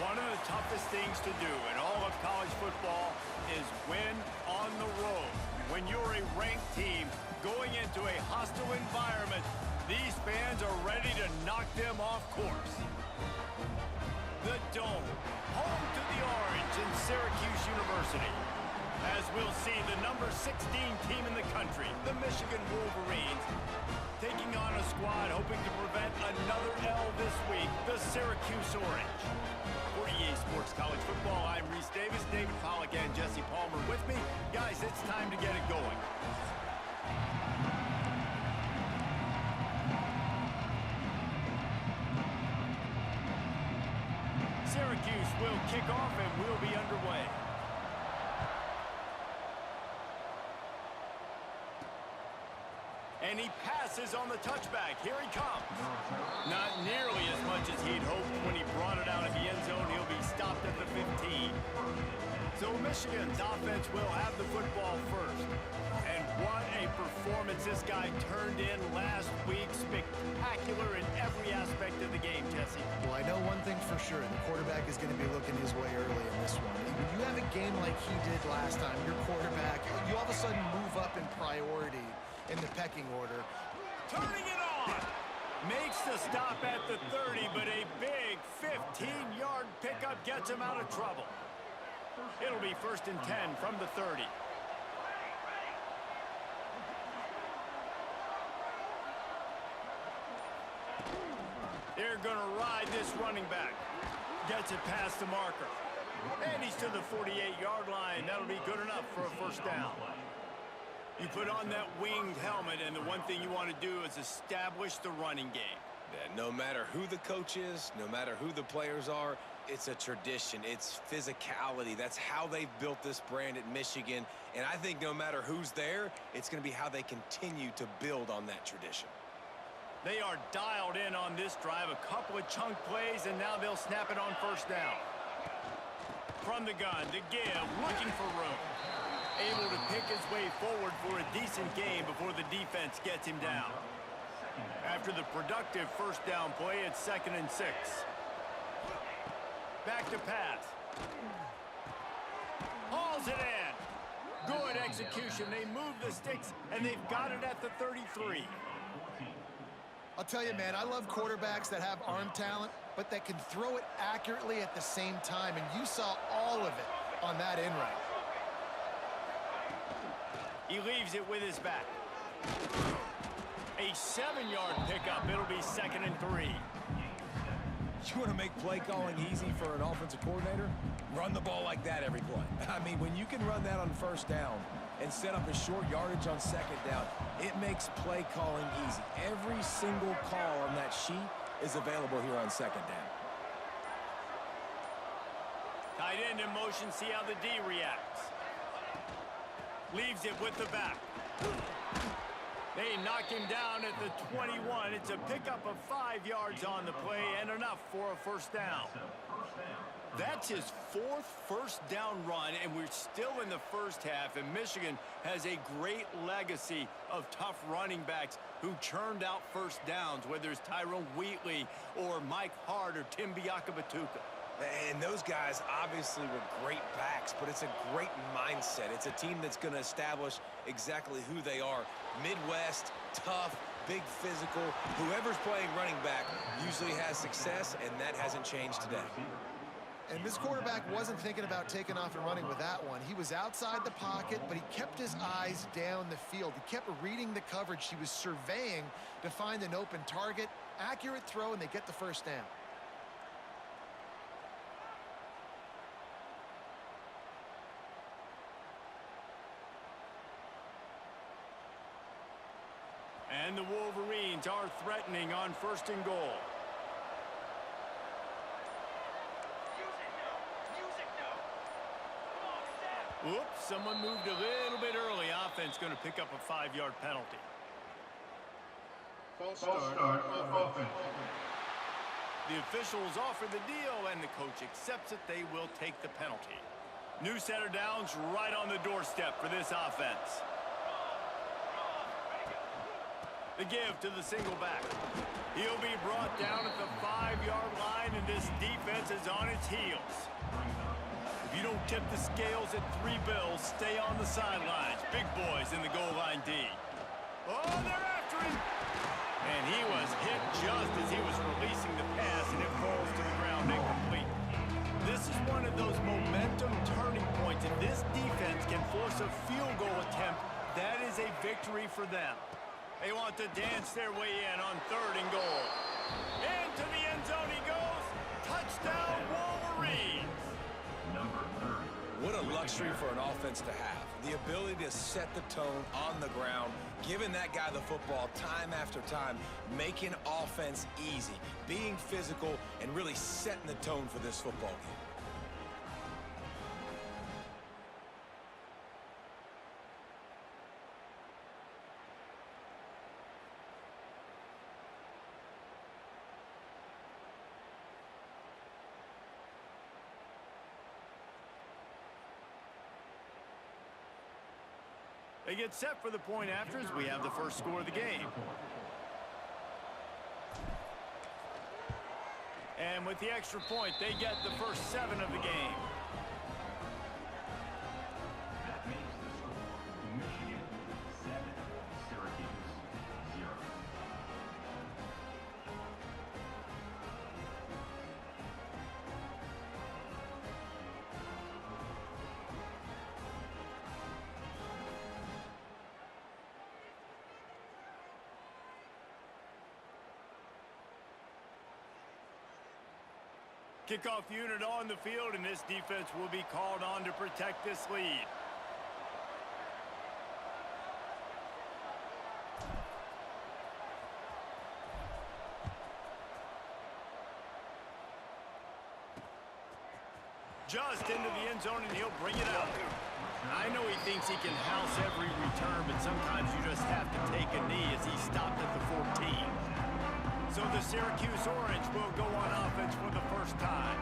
One of the toughest things to do in all of college football is win on the road. When you're a ranked team going into a hostile environment, these fans are ready to knock them off course. The Dome, home to the Orange in Syracuse University. As we'll see, the number 16 team in the country, the Michigan Wolverines, taking on a squad hoping to prevent another L this week, the Syracuse Orange. For EA Sports College Football, I'm Reese Davis, David Pollack, and Jesse Palmer with me. Guys, it's time to get it going. Syracuse will kick off and we'll be underway. And he passes on the touchback. Here he comes. Not nearly as much as he'd hoped when he brought it out of the end zone. He'll be stopped at the 15. So Michigan's offense will have the football first. And what a performance this guy turned in last week. Spectacular in every aspect of the game, Jesse. Well, I know one thing for sure. The quarterback is going to be looking his way early in this one. When you have a game like he did last time, your quarterback, you all of a sudden move up in priority in the pecking order. Turning it on. Makes the stop at the 30, but a big 15-yard pickup gets him out of trouble. It'll be 1st and 10 from the 30. They're going to ride this running back. Gets it past the marker. And he's to the 48-yard line. That'll be good enough for a first down. You put on that winged helmet, and the one thing you want to do is establish the running game. Yeah, no matter who the coach is, no matter who the players are, it's a tradition. It's physicality. That's how they've built this brand at Michigan. And I think no matter who's there, it's going to be how they continue to build on that tradition. They are dialed in on this drive. A couple of chunk plays, and now they'll snap it on first down. From the gun, to give, looking for room. Able to pick his way forward for a decent game before the defense gets him down. After the productive first down play, it's 2nd and 6. Back to pass. Hauls it in. Good execution. They move the sticks, and they've got it at the 33. I'll tell you, man, I love quarterbacks that have arm talent, but that can throw it accurately at the same time, and you saw all of it on that in route. He leaves it with his back. A 7-yard pickup. It'll be 2nd and 3. You want to make play calling easy for an offensive coordinator? Run the ball like that every play. I mean, when you can run that on first down and set up a short yardage on second down, it makes play calling easy. Every single call on that sheet is available here on second down. Tight end in motion. See how the D reacts. Leaves it with the back. They knock him down at the 21. It's a pickup of 5 yards on the play and enough for a first down. That's his 4th first down run, and we're still in the first half, and Michigan has a great legacy of tough running backs who churned out first downs, whether it's Tyrone Wheatley or Mike Hart or Tim Biakabatuka. And those guys obviously were great backs, but it's a great mindset. It's a team that's going to establish exactly who they are. Midwest, tough, big physical. Whoever's playing running back usually has success, and that hasn't changed today. And this quarterback wasn't thinking about taking off and running with that one. He was outside the pocket, but he kept his eyes down the field. He kept reading the coverage. He was surveying to find an open target. Accurate throw, and they get the first down. And the Wolverines are threatening on 1st and goal. Oops, someone moved a little bit early. Offense going to pick up a 5-yard penalty. False start of offense. The officials offer the deal, and the coach accepts it. They will take the penalty. New set of downs right on the doorstep for this offense. The give to the single back. He'll be brought down at the 5-yard line, and this defense is on its heels. If you don't tip the scales at 3 bills, stay on the sidelines. Big boys in the goal line D. Oh, they're after him. And he was hit just as he was releasing the pass, and it falls to the ground incomplete. This is one of those momentum turning points. If this defense can force a field goal attempt, that is a victory for them. They want to dance their way in on 3rd and goal. Into the end zone he goes. Touchdown, Wolverines. Number 30. What a luxury for an offense to have. The ability to set the tone on the ground, giving that guy the football time after time, making offense easy, being physical, and really setting the tone for this football game. They get set for the point after as we have the first score of the game. And with the extra point, they get the first 7 of the game. That makes the score Michigan 7, Syracuse 0. Kickoff unit on the field, and this defense will be called on to protect this lead. Just into the end zone, and he'll bring it out. I know he thinks he can house every return, but sometimes you just have to take a knee as he stopped at the 14. So the Syracuse Orange will go on offense for the first time.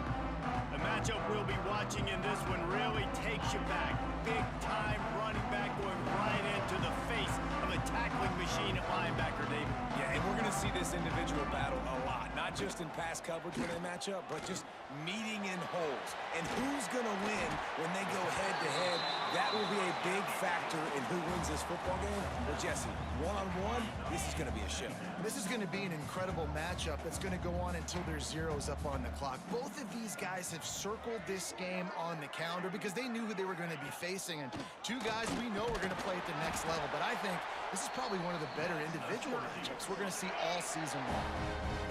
The matchup we'll be watching in this one really takes you back. Big-time running back going right into the face of a tackling machine at linebacker, David. Yeah, and we're going to see this individual battle a lot. Not just in pass coverage when they match up, but just meeting in holes. And who's going to win when they go head-to-head? That will be a big factor in who wins this football game. Well, Jesse, one-on-one, this is going to be a show. This is going to be an incredible matchup that's going to go on until there's zeros up on the clock. Both of these guys have circled this game on the calendar because they knew who they were going to be facing. And 2 guys we know are going to play at the next level. But I think this is probably one of the better individual matchups we're going to see all season long.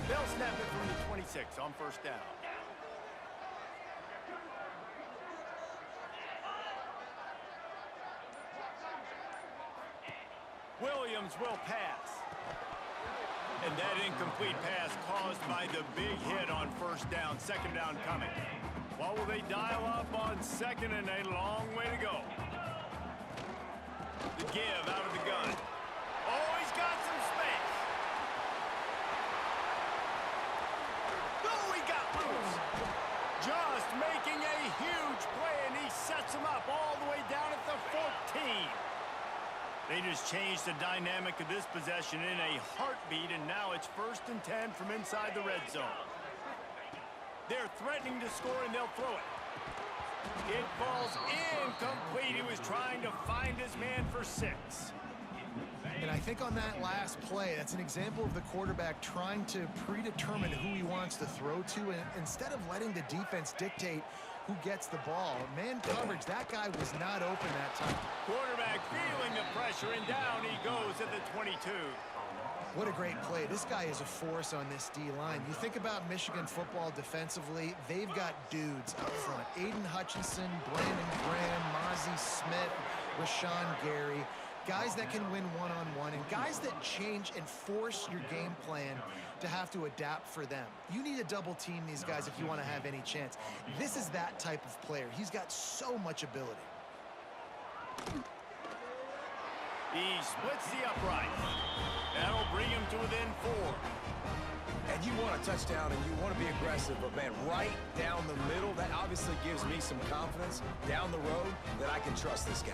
They'll snap it from the 26 on first down. Williams will pass. And that incomplete pass caused by the big hit on first down. 2nd down coming. What will they dial up on 2nd and a long way to go? The give out of the gun. Oh, he's got some space. Oh, he got loose. Just making a huge play, and he sets him up all the way down at the 14. They just changed the dynamic of this possession in a heartbeat, and now it's 1st and 10 from inside the red zone. They're threatening to score, and they'll throw it. It falls incomplete. He was trying to find his man for 6. And I think on that last play, that's an example of the quarterback trying to predetermine who he wants to throw to, and instead of letting the defense dictate who gets the ball. Man coverage, that guy was not open that time. Quarterback feeling the pressure, and down he goes at the 22. What a great play. This guy is a force on this D-line. You think about Michigan football defensively, they've got dudes up front. Aiden Hutchinson, Brandon Graham, Mozzie Smith, Rashawn Gary. Guys that can win one-on-one, and guys that change and force your game plan to have to adapt for them. You need to double team these guys if you want to have any chance. This is that type of player. He's got so much ability. He splits the uprights. That'll bring him to within 4. And you want a touchdown and you want to be aggressive, but man, right down the middle, that obviously gives me some confidence down the road that I can trust this guy.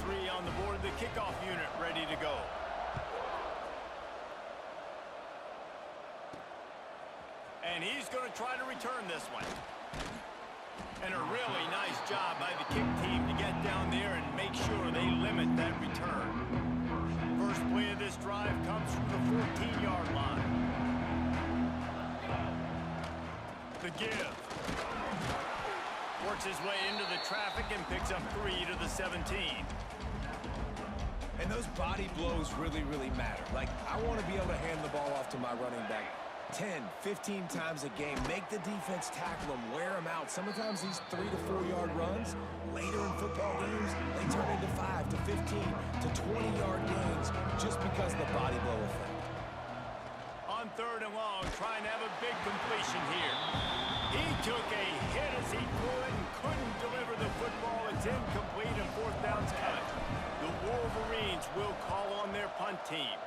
three on the board. The kickoff unit ready to go. And he's going to try to return this one. And a really nice job by the kick team to get down there and make sure they limit that return. First play of this drive comes from the 14-yard line. The give. Works his way into the traffic and picks up 3 to the 17. And those body blows really, really matter. Like, I want to be able to hand the ball off to my running back 10, 15 times a game. Make the defense tackle him, wear him out. Sometimes these 3 to 4 yard runs, later in football games, they turn into 5 to 15 to 20-yard gains just because of the body blow effect. On 3rd and long, trying to have a big completion here. He took a hit as he threw it and couldn't deliver the football. It's incomplete and 4th down's cut. The Wolverines will call on their punt team.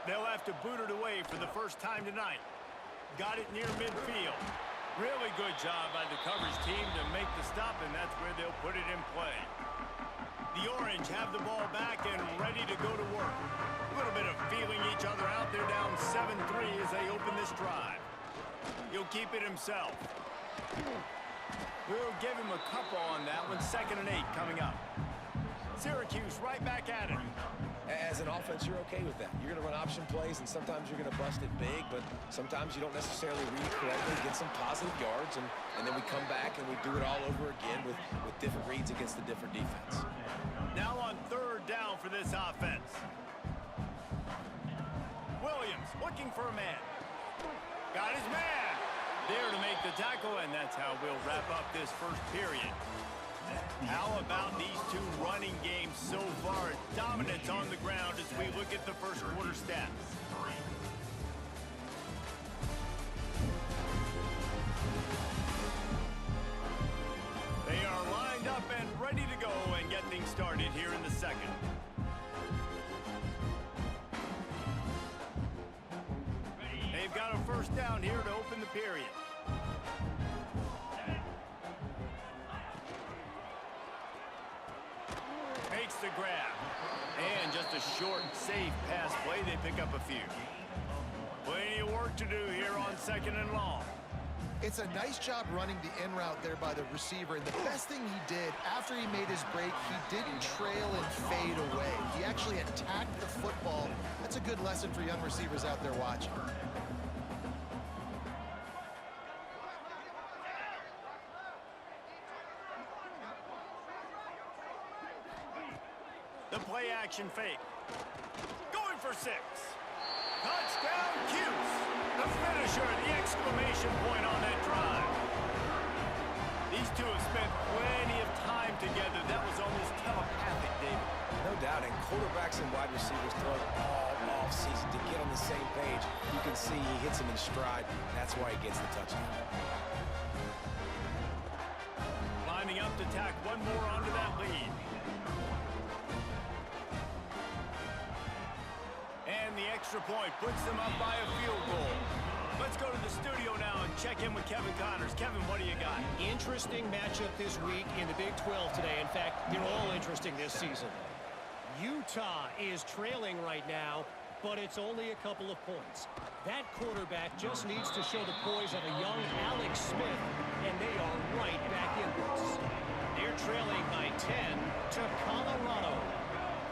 They'll have to boot it away for the first time tonight. Got it near midfield. Really good job by the coverage team to make the stop, and that's where they'll put it in play. The Orange have the ball back and ready to go to work. A little bit of feeling each other out. They're down 7-3 as they open this drive. He'll keep it himself. We'll give him a couple on that one. 2nd and 8 coming up. Syracuse right back at it. As an offense, you're okay with that. You're going to run option plays, and sometimes you're going to bust it big, but sometimes you don't necessarily read correctly, get some positive yards, and then we come back and we do it all over again with different reads against the different defense. Now on 3rd down for this offense. Williams looking for a man. Got his man. There to make the tackle, and that's how we'll wrap up this first period. How about these two running games so far? Dominance on the ground as we look at the first quarter stats. They are lined up and ready to go and get things started here in the second. They've got a first down here to open the period. Makes the grab. And just a short, safe pass play. They pick up a few. Plenty of work to do here on 2nd and long. It's a nice job running the in route there by the receiver. And the best thing he did after he made his break, he didn't trail and fade away. He actually attacked the football. That's a good lesson for young receivers out there watching. The play action fake. Going for 6. Touchdown, Cuse. The finisher, the exclamation point on that drive. These two have spent plenty of time together. That was almost telepathic, David. No doubt, and quarterbacks and wide receivers throw it all off season to get on the same page. You can see he hits him in stride. That's why he gets the touchdown. Lining up to tack one more onto that lead. And the extra point puts them up by a field goal. Let's go to the studio now and check in with Kevin Connors. Kevin, what do you got? Interesting matchup this week in the Big 12 today. In fact, they're all interesting this season. Utah is trailing right now, but it's only a couple of points. That quarterback just needs to show the poise of a young Alex Smith, and they are right back in this. They're trailing by 10 to Colorado.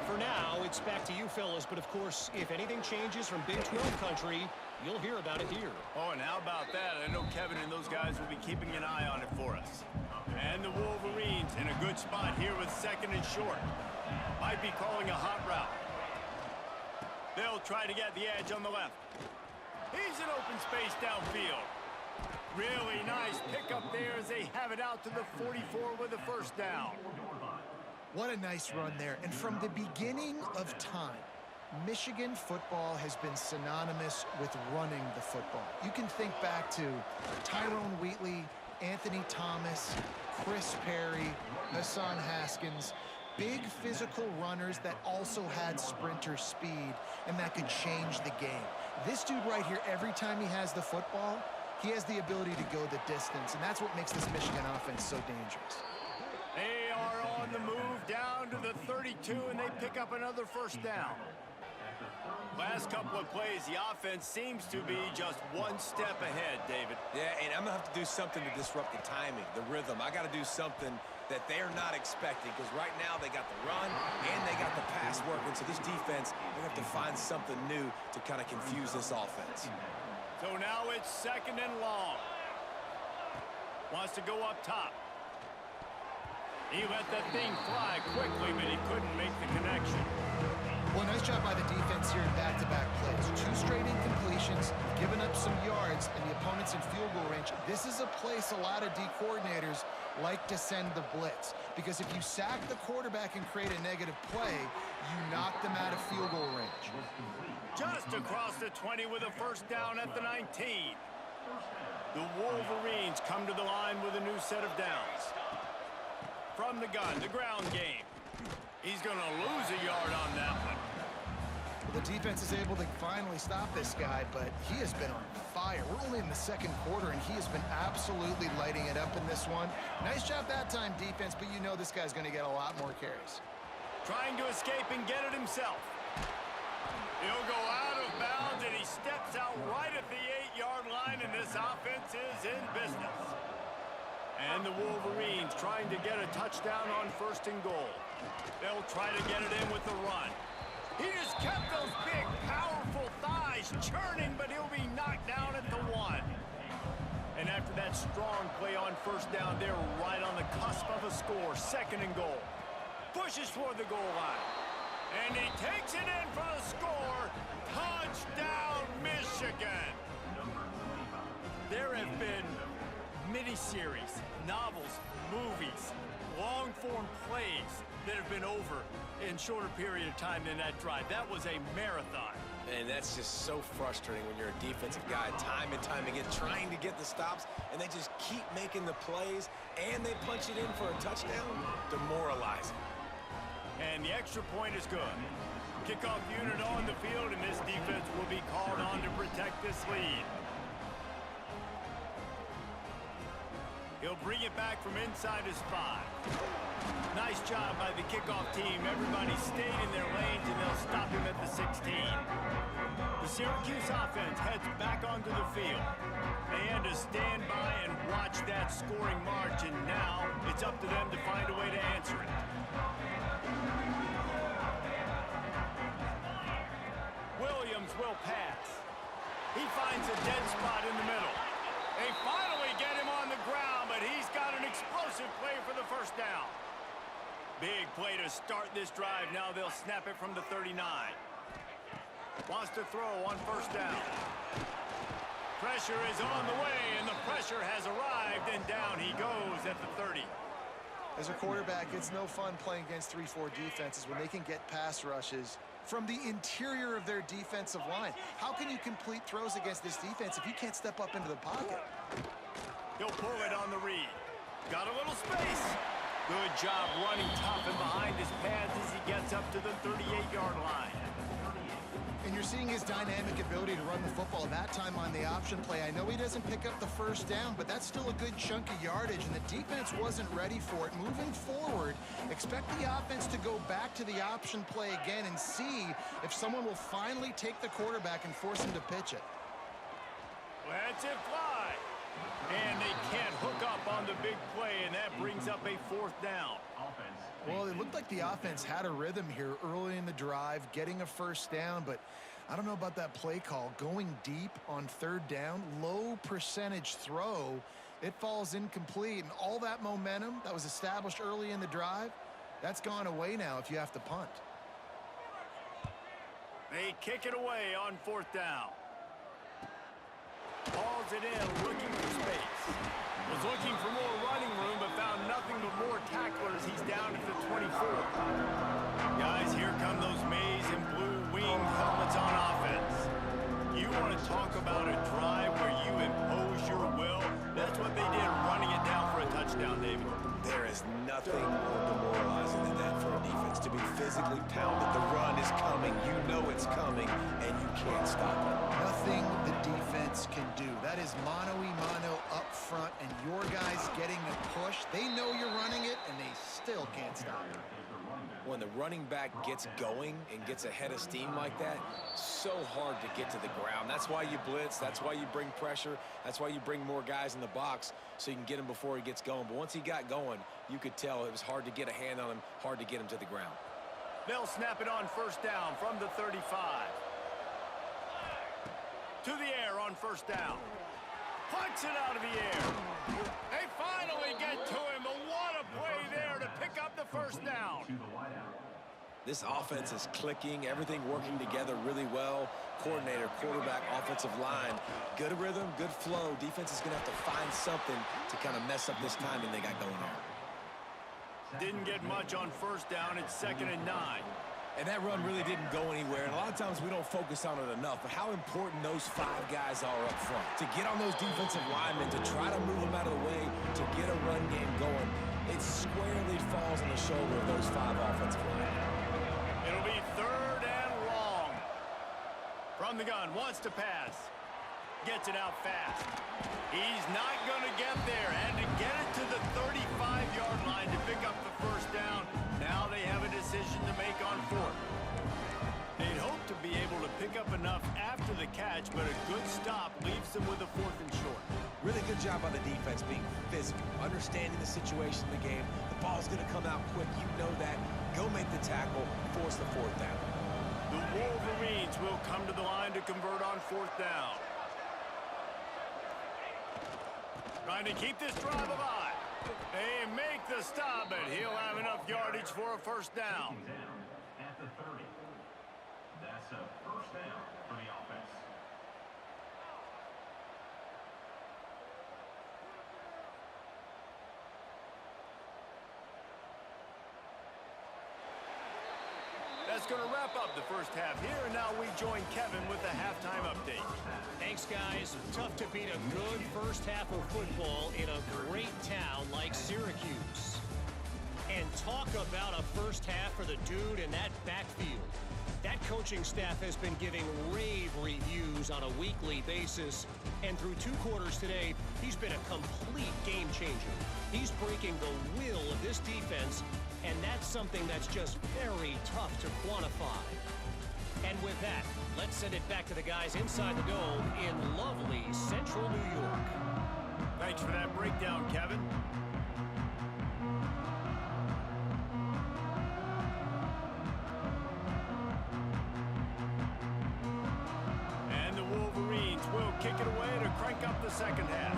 For now, it's back to you fellas, but of course, if anything changes from Big 12 country, you'll hear about it here. Oh, and how about that? I know Kevin and those guys will be keeping an eye on it for us. And the Wolverines in a good spot here with 2nd and short. Might be calling a hot route. They'll try to get the edge on the left. He's in open space downfield. Really nice pickup there as they have it out to the 44 with a first down. What a nice run there. And from the beginning of time, Michigan football has been synonymous with running the football. You can think back to Tyrone Wheatley, Anthony Thomas, Chris Perry, Hassan Haskins. Big physical runners that also had sprinter speed and that could change the game. This dude right here, every time he has the football, he has the ability to go the distance, and that's what makes this Michigan offense so dangerous. They are on the move down to the 32, and they pick up another first down. Last couple of plays, the offense seems to be just one step ahead, David. Yeah, and I'm going to have to do something to disrupt the timing, the rhythm. I got to do something that they're not expecting, because right now they got the run and they got the pass working. So this defense, they have to find something new to kind of confuse this offense. So now it's 2nd and long. Wants to go up top. He let that thing fly quickly, but he couldn't make the connection. Well, nice job by the defense here in back-to-back plays. 2 straight incompletions, giving up some yards, and the opponent's in field goal range. This is a place a lot of D coordinators like to send the blitz, because if you sack the quarterback and create a negative play, you knock them out of field goal range. Just across the 20 with a first down at the 19. The Wolverines come to the line with a new set of downs. From the gun, the ground game. He's going to lose a yard on that one. The defense is able to finally stop this guy, but he has been on fire. We're only in the 2nd quarter, and he has been absolutely lighting it up in this one. Nice job that time, defense, but you know this guy's going to get a lot more carries. Trying to escape and get it himself. He'll go out of bounds, and he steps out right at the 8-yard line, and this offense is in business. And the Wolverines trying to get a touchdown on 1st and goal. They'll try to get it in with the run. He just kept those big, powerful thighs churning, but he'll be knocked down at the 1. And after that strong play on 1st down, they're right on the cusp of a score. 2nd and goal. Pushes toward the goal line. And he takes it in for the score. Touchdown, Michigan. There have been miniseries, novels, movies, long-form plays that have been over in shorter period of time than that drive. That was a marathon. And that's just so frustrating when you're a defensive guy, time and time again, trying to get the stops, and they just keep making the plays, and they punch it in for a touchdown. Demoralizing. And the extra point is good. Kickoff unit on the field, and this defense will be called on to protect this lead. He'll bring it back from inside his 5. Nice job by the kickoff team. Everybody stayed in their lanes, and they'll stop him at the 16. The Syracuse offense heads back onto the field. They had to stand by and watch that scoring march, and now it's up to them to find a way to answer it. Williams will pass. He finds a dead spot in the middle. They finally get him on the ground, but he's got an explosive play for the first down. Big play to start this drive. Now they'll snap it from the 39. Wants to throw on 1st down. Pressure is on the way, and the pressure has arrived, and down he goes at the 30. As a quarterback, it's no fun playing against 3-4 defenses when they can get pass rushes from the interior of their defensive line. How can you complete throws against this defense if you can't step up into the pocket? He'll pull it on the read. Got a little space. Good job running tough and behind his pads as he gets up to the 38-yard line. And you're seeing his dynamic ability to run the football, that time on the option play. I know he doesn't pick up the first down, but that's still a good chunk of yardage, and the defense wasn't ready for it. Moving forward, expect the offense to go back to the option play again and see if someone will finally take the quarterback and force him to pitch it. Lets it fly. And they can't hook up on the big play, and that brings up a 4th down. Well, it looked like the offense had a rhythm here early in the drive, getting a first down, but I don't know about that play call. Going deep on 3rd down, low percentage throw, it falls incomplete, and all that momentum that was established early in the drive, that's gone away now if you have to punt. They kick it away on 4th down. Hauls it in, looking for space. Was looking for more running room, but found nothing but more tacklers. He's down at the 24. Guys, here come those maize and blue winged helmets on offense. You want to talk about a drive where you impose your will? That's what they did, running it down for a touchdown, David. There is nothing more demoralizing than that for a defense, to be physically pounded. The run is coming. You know it's coming, and you can't stop it. Nothing the defense can do. That is mano-a-mano up front, and your guys getting a push. They know you're running it, and they still can't stop it. when the running back gets going and gets ahead of steam like that, so hard to get to the ground. That's why you blitz. That's why you bring pressure. That's why you bring more guys in the box so you can get him before he gets going. But once he got going, you could tell it was hard to get a hand on him, hard to get him to the ground. They'll snap it on first down from the 35. To the air on first down. Punts it out of the air. They finally get to him. But what a play there to pick up the first down. This offense is clicking, everything working together really well. Coordinator, quarterback, offensive line, good rhythm, good flow. Defense is going to have to find something to kind of mess up this timing they got going there. Didn't get much on first down. It's 2nd and 9. And that run really didn't go anywhere. And a lot of times we don't focus on it enough. But how important those 5 guys are up front. To get on those defensive linemen, to try to move them out of the way, to get a run game going, it squarely falls on the shoulder of those 5 offensive linemen. It'll be 3rd and long. From the gun, wants to pass. Gets it out fast. He's not going to get there. And to get it to the 35-yard line to pick up the first down, now they have a decision to make on 4th. They'd hope to be able to pick up enough after the catch, but a good stop leaves them with a 4th and short. Really good job by the defense being physical, understanding the situation in the game. The ball's going to come out quick. You know that. Go make the tackle, force the 4th down. The Wolverines will come to the line to convert on 4th down. Trying to keep this drive alive. They make the stop, and he'll have enough yardage for a first down. At the 30. That's a first down for the offense. That's going to wrap up the first half here, and now we join Kevin with the halftime update. Thanks, guys. Tough to beat a good first half of football in a great town like Syracuse. And talk about a first half for the dude in that backfield. That coaching staff has been giving rave reviews on a weekly basis. And through 2 quarters today, he's been a complete game changer. He's breaking the will of this defense, and that's something that's just very tough to quantify. And with that, let's send it back to the guys inside the dome in lovely central New York. Thanks for that breakdown, Kevin. And the Wolverines will kick it away to crank up the second half.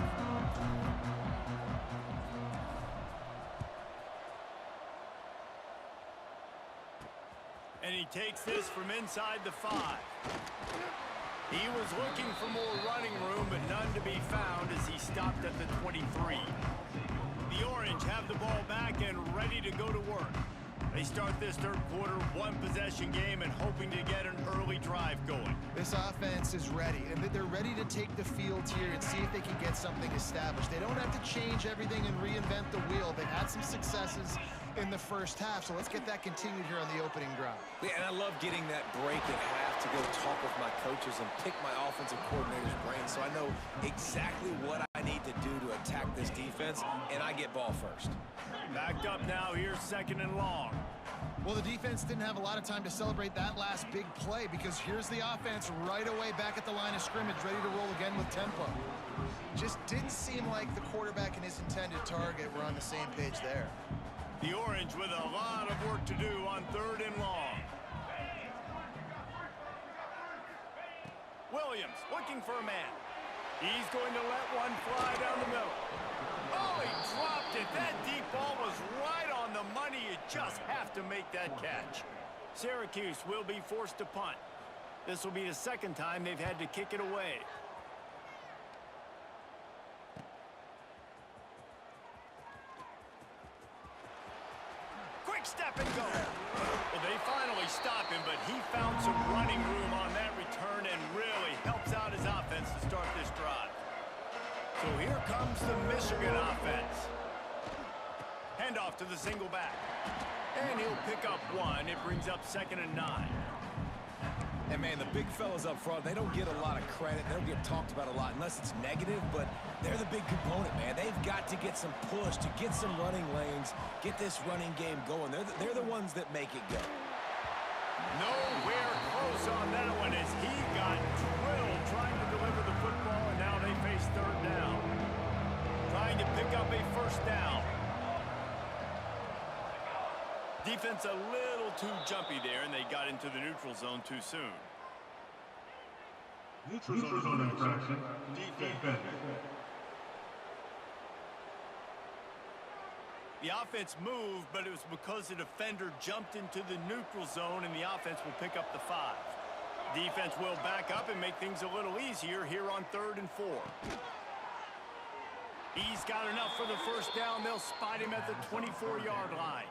And he takes this from inside the 5. He was looking for more running room, but none to be found as he stopped at the 23. The Orange have the ball back and ready to go to work. They start this 3rd quarter 1-possession game and hoping to get an early drive going. This offense is ready, and they're ready to take the field here and see if they can get something established. They don't have to change everything and reinvent the wheel. They've had some successes in the first half, so let's get that continued here on the opening drive. Yeah, and I love getting that break at half to go talk with my coaches and pick my offensive coordinator's brain so I know exactly what I need to do to attack this defense, and I get ball first. Backed up now, here's 2nd and long. Well, the defense didn't have a lot of time to celebrate that last big play because here's the offense right away back at the line of scrimmage, ready to roll again with tempo. Just didn't seem like the quarterback and his intended target were on the same page there. The Orange with a lot of work to do on 3rd and long. Williams looking for a man. He's going to let one fly down the middle. Oh, he dropped it. That deep ball was right on the money. You just have to make that catch. Syracuse will be forced to punt. This will be the 2nd time they've had to kick it away. Quick step and go. Well, they finally stop him, but he found some running room on that return and really helps out his offense to start this drive. So here comes the Michigan offense. Handoff to the single back. And he'll pick up 1. It brings up 2nd and 9. And, man, the big fellas up front, they don't get a lot of credit. They don't get talked about a lot unless it's negative, but they're the big component, man. They've got to get some push, to get some running lanes, get this running game going. They're the ones that make it go. Nowhere close on that one as he got drilled trying to deliver the football, and now they face third down. Trying to pick up a first down. Defense a little too jumpy there, and they got into the neutral zone too soon. Neutral zone infraction. Defense. The offense moved, but it was because the defender jumped into the neutral zone, and the offense will pick up the 5. Defense will back up and make things a little easier here on 3rd and 4. He's got enough for the first down. They'll spot him at the 24-yard line.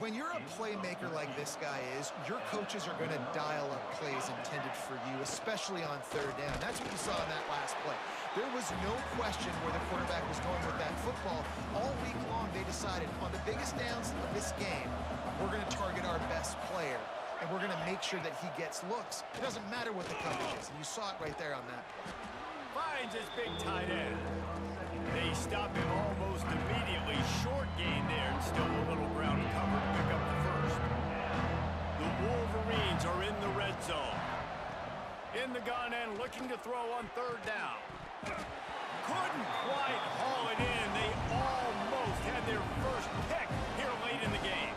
When you're a playmaker like this guy is, your coaches are going to dial up plays intended for you, especially on 3rd down. That's what you saw in that last play. There was no question where the quarterback was going with that football. All week long, they decided on the biggest downs of this game, we're going to target our best player, and we're going to make sure that he gets looks. It doesn't matter what the coverage is, and you saw it right there on that play. Finds his big tight end. They stop him almost immediately. Short gain there, and still a little ground cover to pick up the first. The Wolverines are in the red zone. In the gun and looking to throw on 3rd down. Couldn't quite haul it in. They almost had their first pick here late in the game.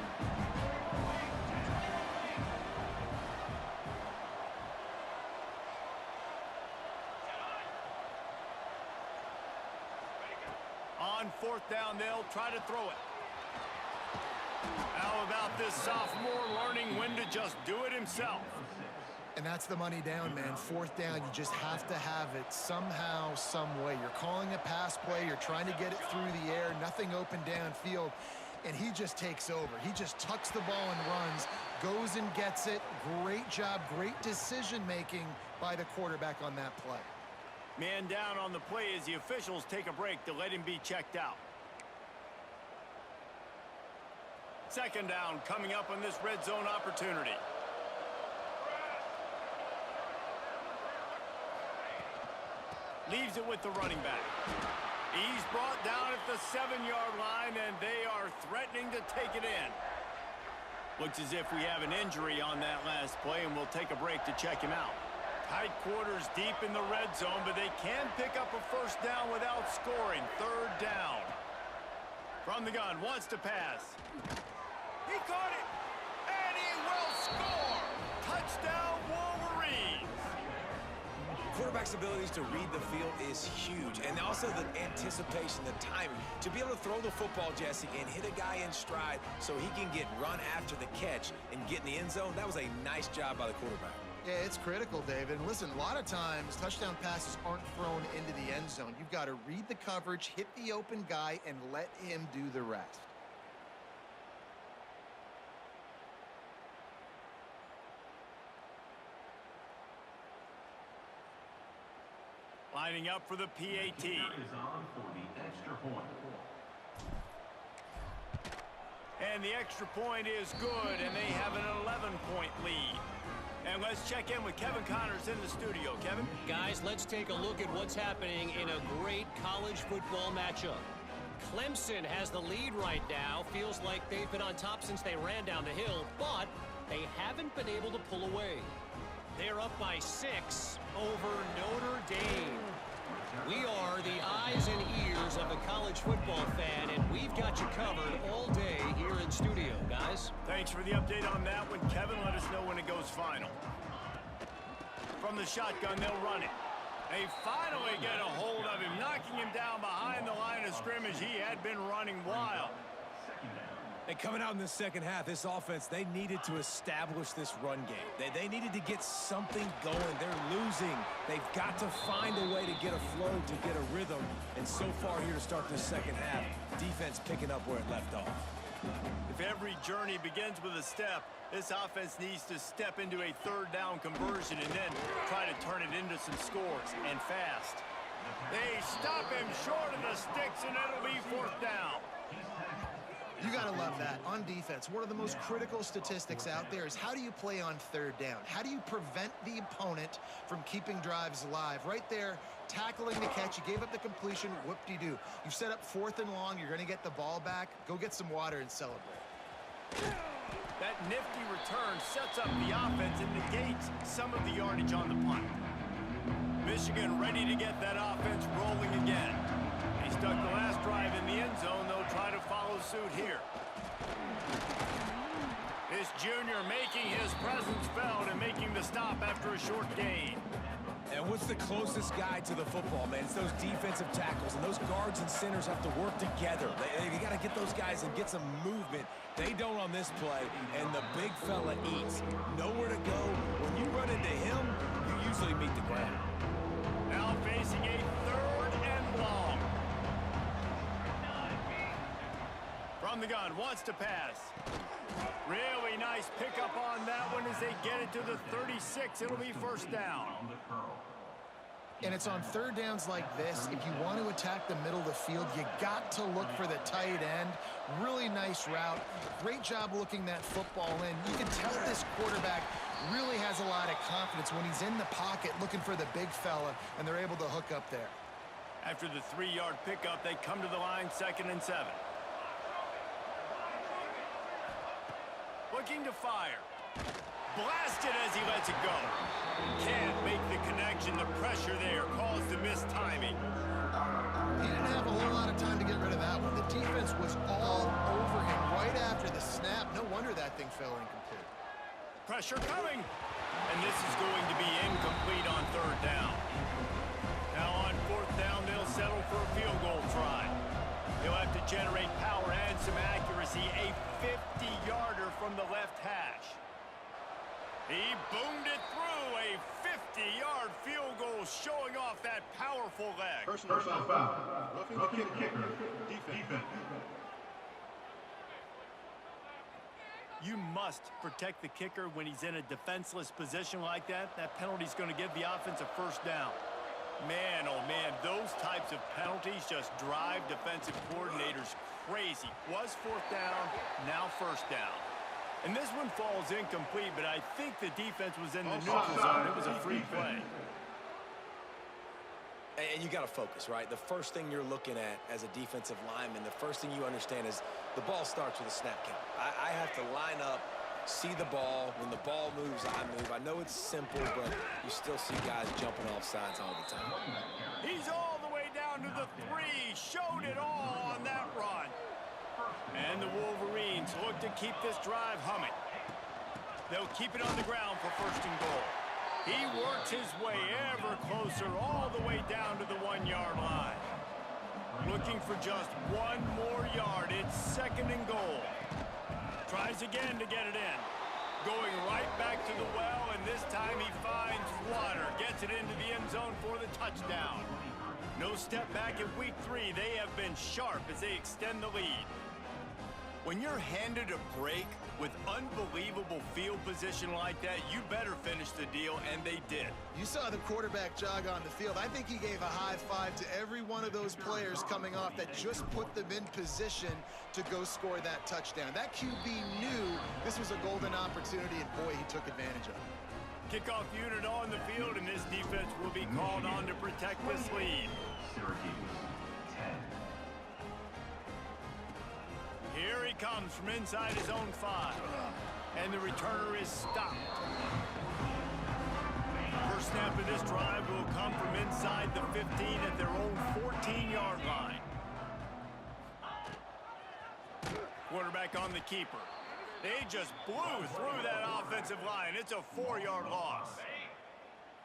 On 4th down, they'll try to throw it. How about this sophomore learning when to just do it himself? And that's the money down, man. 4th down, you just have to have it somehow, some way. You're calling a pass play. You're trying to get it through the air. Nothing open downfield. And he just takes over. He just tucks the ball and runs, goes and gets it. Great job, great decision-making by the quarterback on that play. Man down on the play as the officials take a break to let him be checked out. 2nd down coming up on this red zone opportunity. Leaves it with the running back. He's brought down at the 7-yard line, and they are threatening to take it in. Looks as if we have an injury on that last play, and we'll take a break to check him out. Tight quarters deep in the red zone, but they can pick up a first down without scoring. 3rd down. From the gun, wants to pass. He caught it, and he will score. Touchdown, Wolverines. Quarterback's abilities to read the field is huge, and also the anticipation, the timing. To be able to throw the football, Jesse, and hit a guy in stride so he can get run after the catch and get in the end zone, that was a nice job by the quarterback. Yeah, it's critical, David. And listen, a lot of times, touchdown passes aren't thrown into the end zone. You've got to read the coverage, hit the open guy, and let him do the rest. Lining up for the PAT. Is on for the extra point. And the extra point is good, and they have an 11-point lead. And let's check in with Kevin Connors in the studio. Kevin? Guys, let's take a look at what's happening in a great college football matchup. Clemson has the lead right now. Feels like they've been on top since they ran down the hill, but they haven't been able to pull away. They're up by 6 over Notre Dame. We are the eyes and ears of the college football fan, and we've got you covered all day here in studio, guys. Thanks for the update on that one, Kevin. Let us know when it goes final. From the shotgun, they'll run it. They finally get a hold of him, knocking him down behind the line of scrimmage. He had been running wild. And coming out in the second half, this offense, they needed to establish this run game. They needed to get something going. They're losing. They've got to find a way to get a flow, to get a rhythm. And so far here to start this second half, defense picking up where it left off. If every journey begins with a step, this offense needs to step into a 3rd down conversion and then try to turn it into some scores, and fast. They stop him short of the sticks, and it'll be 4th down. You got to love that. On defense, one of the most critical statistics out there is how do you play on third down? How do you prevent the opponent from keeping drives alive? Right there, tackling the catch. You gave up the completion. Whoop-de-doo. You've set up 4th and long. You're going to get the ball back. Go get some water and celebrate. That nifty return sets up the offense and negates some of the yardage on the punt. Michigan ready to get that offense rolling again. They stuck the last drive in the end zone. They'll try to follow suit here. This junior making his presence felt and making the stop after a short gain. And what's the closest guy to the football, man? It's those defensive tackles, and those guards and centers have to work together. You got to get those guys and get some movement. They don't on this play, and the big fella eats. Nowhere to go. When you run into him, you usually meet the ground. Now facing a 3rd and long. From the gun, wants to pass. Really nice pickup on that one as they get it to the 36. It'll be 1st down. And it's on 3rd downs like this. If you want to attack the middle of the field, you got to look for the tight end. Really nice route. Great job looking that football in. You can tell this quarterback really has a lot of confidence when he's in the pocket looking for the big fella, and they're able to hook up there. After the 3-yard pickup, they come to the line 2nd and 7. Looking to fire. Blasted as he lets it go. Can't make the connection. The pressure there caused the missed timing. He didn't have a whole lot of time to get rid of that one. The defense was all over him right after the snap. No wonder that thing fell incomplete. Pressure coming. And this is going to be incomplete on 3rd down. Now on 4th down, they'll settle for a field goal try. He'll have to generate power and some accuracy. A 50-yarder from the left hash. He boomed it through. A 50-yard field goal showing off that powerful leg. Personal foul. Roughing the kicker. Defense. You must protect the kicker when he's in a defenseless position like that. That penalty's going to give the offense a 1st down. Man, oh man, those types of penalties just drive defensive coordinators crazy. Was 4th down, now 1st down. And this one falls incomplete, but I think the defense was in the neutral zone. It was a free play. And you got to focus, right? The first thing you're looking at as a defensive lineman, the first thing you understand is the ball starts with a snap count. I have to line up, see the ball. When the ball moves, I move. I know it's simple, but you still see guys jumping off sides all the time. He's all the way down to the 3. Showed it all on that run. And the Wolverines look to keep this drive humming. They'll keep it on the ground for 1st and goal. He works his way ever closer all the way down to the 1-yard line. Looking for just 1 more yard. It's 2nd and goal. Tries again to get it in. Going right back to the well, and this time he finds water. Gets it into the end zone for the touchdown. No step back in week 3. They have been sharp as they extend the lead. When you're handed a break with unbelievable field position like that, you better finish the deal, and they did. You saw the quarterback jog on the field. I think he gave a high five to every one of those players coming off that just put them in position to go score that touchdown. That QB knew this was a golden opportunity, and boy, he took advantage of it. Kickoff unit on the field, and this defense will be called on to protect this lead. Syracuse, 10. Here he comes from inside his own 5. And the returner is stopped. First snap of this drive will come from inside the 15 at their own 14-yard line. Quarterback on the keeper. They just blew through that offensive line. It's a 4-yard loss.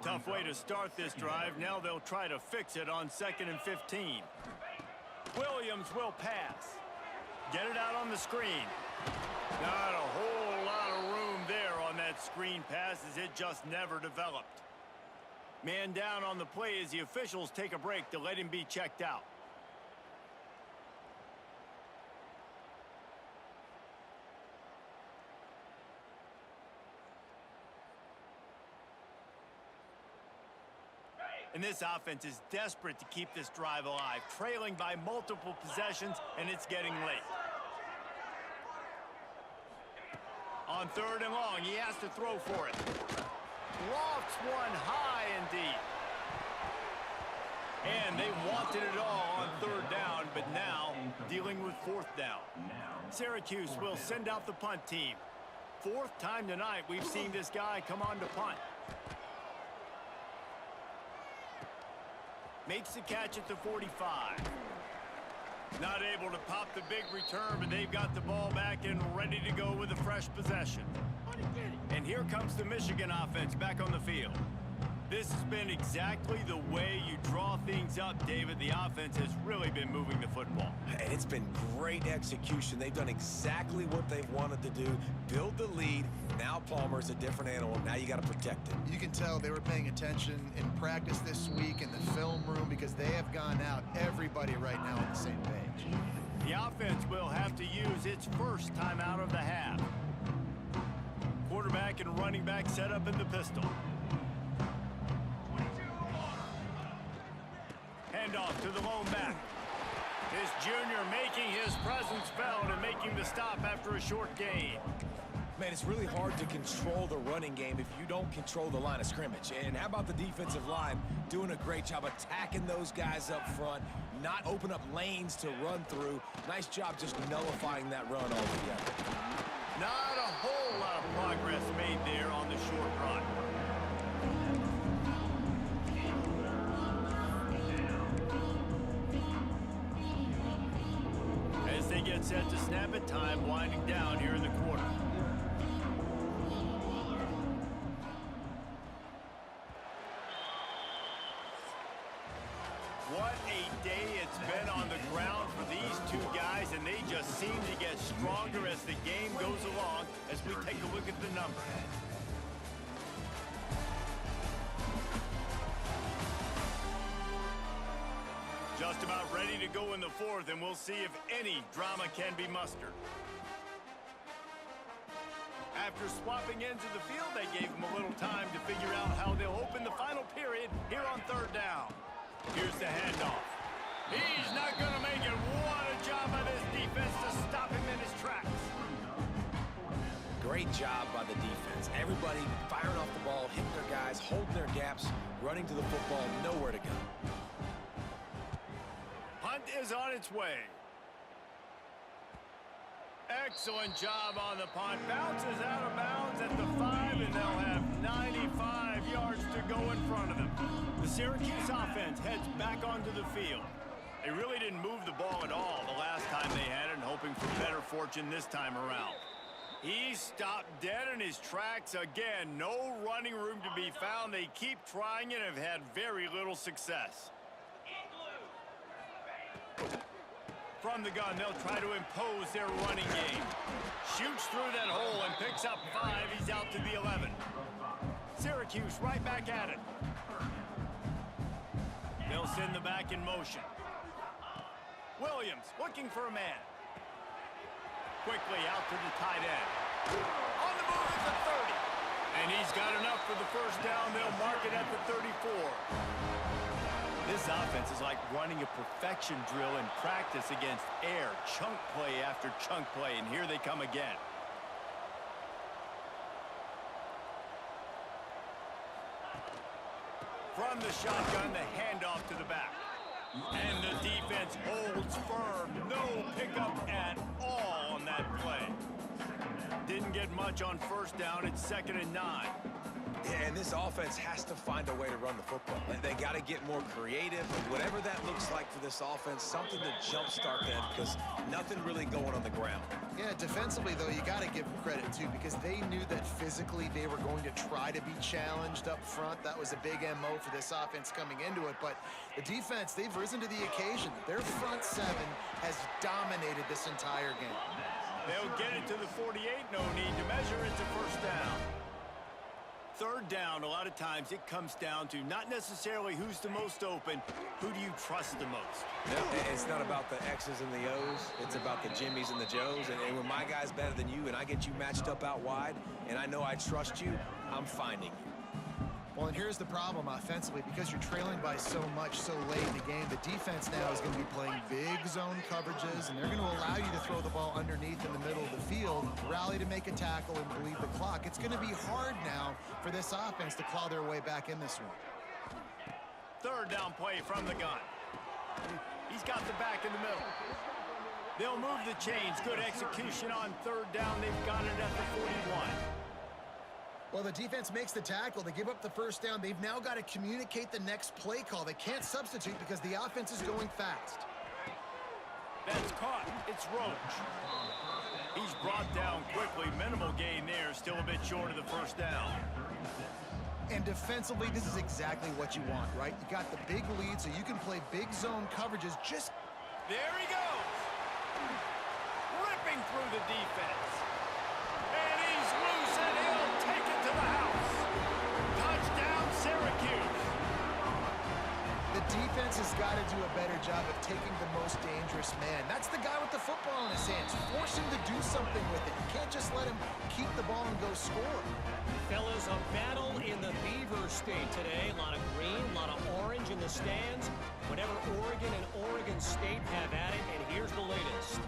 Tough way to start this drive. Now they'll try to fix it on 2nd and 15. Williams will pass. Get it out on the screen. Not a whole lot of room there on that screen pass as it just never developed. Man down on the play as the officials take a break to let him be checked out. And this offense is desperate to keep this drive alive, trailing by multiple possessions, and it's getting late. on 3rd and long. He has to throw for it. Lofts one high and deep. And they wanted it all on 3rd down, but now dealing with 4th down. Syracuse will send out the punt team. 4th time tonight we've seen this guy come on to punt. Makes the catch at the 45. Not able to pop the big return, but they've got the ball back and ready to go with a fresh possession. And here comes the Michigan offense back on the field. This has been exactly the way you draw things up, David. The offense has really been moving the football. And it's been great execution. They've done exactly what they've wanted to do. Build the lead. Now Palmer's a different animal. Now you got to protect him. You can tell they were paying attention in practice this week in the film room because they have gone out, everybody right now on the same page. The offense will have to use its first time out of the half. Quarterback and running back set up in the pistol. Handoff to the lone back. This junior making his presence felt and making the stop after a short gain. Man, it's really hard to control the running game if you don't control the line of scrimmage. And how about the defensive line doing a great job attacking those guys up front, not open up lanes to run through. Nice job just nullifying that run altogether. Not a whole lot of progress made there on the short run. As they get set to snap it, time winding down here in the quarter. What a day it's been on the ground for these two guys, and they just seem to get stronger as the game goes along as we take a look at the numbers. Just about ready to go in the 4th, and we'll see if any drama can be mustered. After swapping ends of the field, they gave them a little time to figure out how they'll open the final period here on 3rd down. Here's the handoff. He's not going to make it. What a job by this defense to stop him in his tracks. Great job by the defense. Everybody firing off the ball, hitting their guys, holding their gaps, running to the football, nowhere to go. Punt is on its way. Excellent job on the punt. Bounces out of bounds at the 5, and they'll have 95 yards to go in front of them. The Syracuse offense heads back onto the field. They really didn't move the ball at all the last time they had it, and hoping for better fortune this time around. He stopped dead in his tracks again. No running room to be found. They keep trying and have had very little success. From the gun, they'll try to impose their running game. Shoots through that hole and picks up 5. He's out to the 11. Syracuse right back at it. They'll send the back in motion. Williams looking for a man. Quickly out to the tight end. On the move at the 30. And he's got enough for the first down. They'll mark it at the 34. This offense is like running a perfection drill in practice against air. Chunk play after chunk play, and here they come again. From the shotgun, the handoff to the back. And the defense holds firm. No pickup at all on that play. Didn't get much on first down. It's 2nd and 9. Yeah, and this offense has to find a way to run the football. They got to get more creative. Whatever that looks like for this offense, something to jumpstart them because nothing really going on the ground. Yeah, defensively, though, you got to give them credit, too, because they knew that physically they were going to try to be challenged up front. That was a big MO for this offense coming into it. But the defense, they've risen to the occasion. Their front 7 has dominated this entire game. They'll get it to the 48. No need to measure. It's a first down. 3rd down, a lot of times it comes down to not necessarily who's the most open, who do you trust the most? No, it's not about the X's and the O's. It's about the Jimmys and the Joes. And when my guy's better than you and I get you matched up out wide and I know I trust you, I'm finding you. Well, and here's the problem offensively. Because you're trailing by so much so late in the game, the defense now is going to be playing big zone coverages, and they're going to allow you to throw the ball underneath in the middle of the field, rally to make a tackle, and bleed the clock. It's going to be hard now for this offense to claw their way back in this one. Third down play from the gun. He's got the back in the middle. They'll move the chains. Good execution on third down. They've got it at the 41. Well, the defense makes the tackle. They give up the first down. They've now got to communicate the next play call. They can't substitute because the offense is going fast. That's caught. It's Roach. He's brought down quickly. Minimal gain there. Still a bit short of the first down. And defensively, this is exactly what you want, right? You got the big lead, so you can play big zone coverages. Just there he goes. Ripping through the defense. And he's loose, and he'll take it to the house. Touchdown, Syracuse. The defense has got to do a better job of taking the most dangerous man. That's the guy with the football in his hands. Force him to do something with it. You can't just let him keep the ball and go score. Fellas, a battle in the Beaver State today. A lot of green, a lot of orange in the stands. Whenever Oregon and Oregon State have at it, and here's the latest.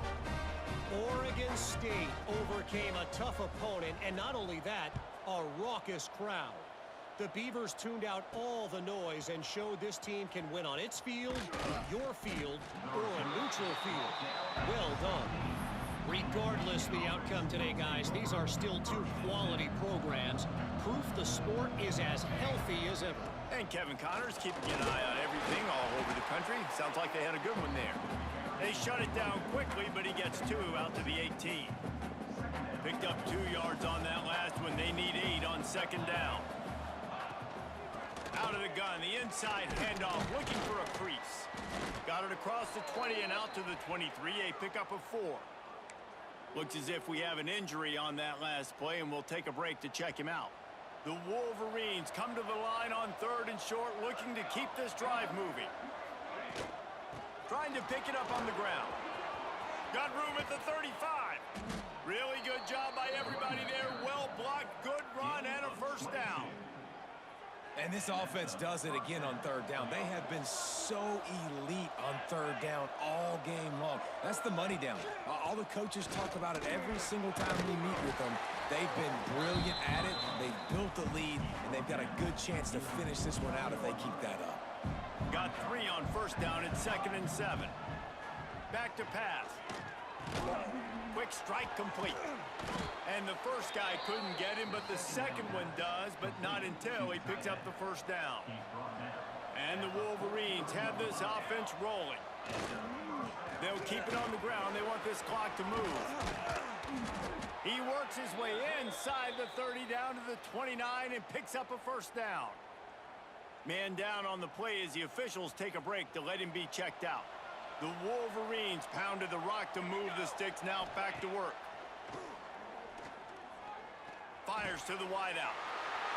Oregon State overcame a tough opponent, and not only that, a raucous crowd. The Beavers tuned out all the noise and showed this team can win on its field, your field, or a neutral field. Well done. Regardless the outcome today, guys, these are still two quality programs. Proof the sport is as healthy as ever. And Kevin Connors keeping an eye on everything all over the country. Sounds like they had a good one there. They shut it down quickly, but he gets 2 out to the 18. Picked up 2 yards on that last one. They need 8 on second down. Out of the gun, the inside handoff, looking for a crease. Got it across the 20 and out to the 23, a pickup of 4. Looks as if we have an injury on that last play, and we'll take a break to check him out. The Wolverines come to the line on 3rd and short, looking to keep this drive moving. Trying to pick it up on the ground. Got room at the 35. Really good job by everybody there. Well blocked, good run, and a first down. And this offense does it again on 3rd down. They have been so elite on 3rd down all game long. That's the money down. All the coaches talk about it every single time we meet with them. They've been brilliant at it. They've built the lead, and they've got a good chance to finish this one out if they keep that up. Got 3 on first down at 2nd and 7. Back to pass. Quick strike complete. And the first guy couldn't get him, but the second one does, but not until he picks up the first down. And the Wolverines have this offense rolling. They'll keep it on the ground. They want this clock to move. He works his way inside the 30 down to the 29 and picks up a first down. Man down on the play as the officials take a break to let him be checked out. The Wolverines pounded the rock to move the sticks, now back to work. Fires to the wideout.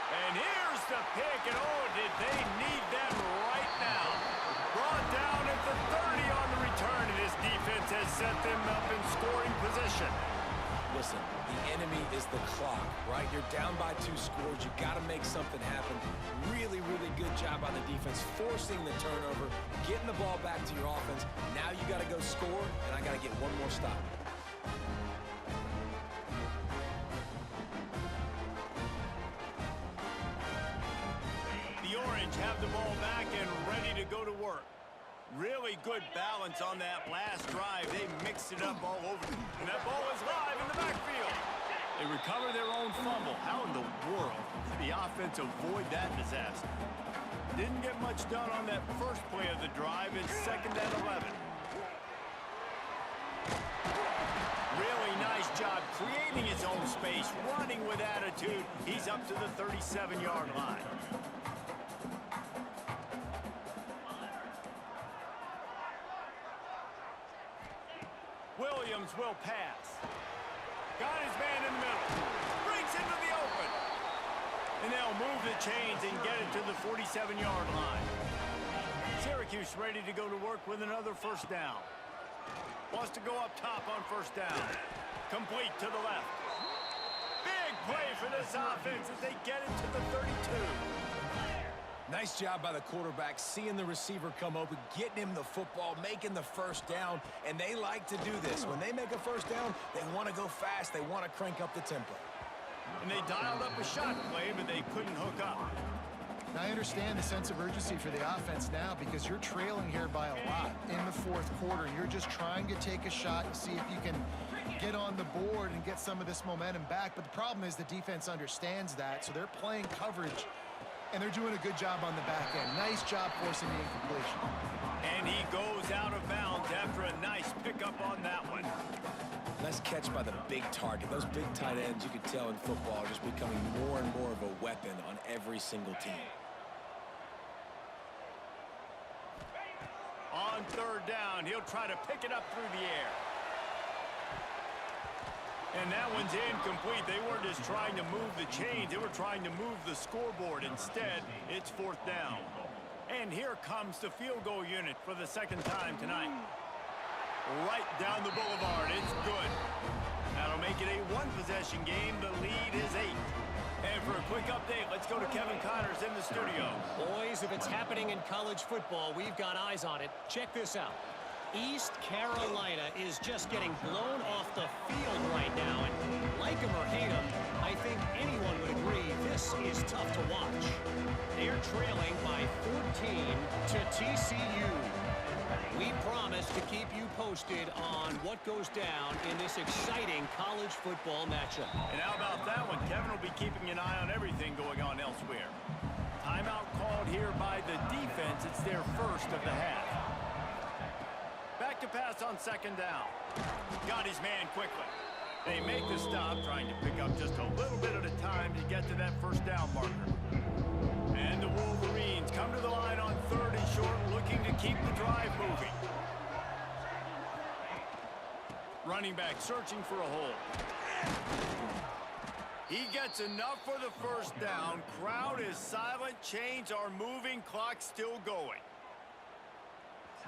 And here's the pick, and oh, did they need that right now. Brought down at the 30 on the return, and his defense has set them up in scoring position. Listen, the enemy is the clock, right? You're down by 2 scores. You got to make something happen. Really, really good job on the defense, forcing the turnover, getting the ball back to your offense. Now you got to go score, and I got to get one more stop. The Orange have the ball back and ready to go to work. Really good balance on that last drive. They mixed it up all over. And that ball is live in the backfield. They recover their own fumble. How in the world did the offense avoid that disaster? Didn't get much done on that first play of the drive. It's 2nd and 11. Really nice job creating his own space, running with attitude. He's up to the 37-yard line. Williams will pass. Got his man in the middle. Breaks into the open. And they'll move the chains and get it to the 47-yard line. Syracuse ready to go to work with another first down. Wants to go up top on first down. Complete to the left. Big play for this offense as they get it to the 32. Nice job by the quarterback, seeing the receiver come open, getting him the football, making the first down, and they like to do this. When they make a first down, they want to go fast. They want to crank up the tempo. And they dialed up a shot play, but they couldn't hook up. Now, I understand the sense of urgency for the offense now because you're trailing here by a lot in the fourth quarter. You're just trying to take a shot and see if you can get on the board and get some of this momentum back. But the problem is the defense understands that, so they're playing coverage, and they're doing a good job on the back end. Nice job forcing the incompletion. And he goes out of bounds after a nice pickup on that one. Nice catch by the big target. Those big tight ends, you could tell in football, are just becoming more and more of a weapon on every single team. On third down, he'll try to pick it up through the air. And that one's incomplete. They weren't just trying to move the chains. They were trying to move the scoreboard. Instead, it's fourth down. And here comes the field goal unit for the second time tonight. Right down the boulevard. It's good. That'll make it a one-possession game. The lead is 8. And for a quick update, let's go to Kevin Connors in the studio. Boys, if it's happening in college football, we've got eyes on it. Check this out. East Carolina is just getting blown off the field right now. And like him or hate him, I think anyone would agree this is tough to watch. They're trailing by 14 to TCU. We promise to keep you posted on what goes down in this exciting college football matchup. And how about that one? Kevin will be keeping an eye on everything going on elsewhere. Timeout called here by the defense. It's their first of the half. Back to pass on second down. Got his man quickly. They make the stop, trying to pick up just a little bit at a time to get to that first down marker. And the Wolverines come to the line on third and short, looking to keep the drive moving. Running back searching for a hole. He gets enough for the first down. Crowd is silent. Chains are moving. Clock still going.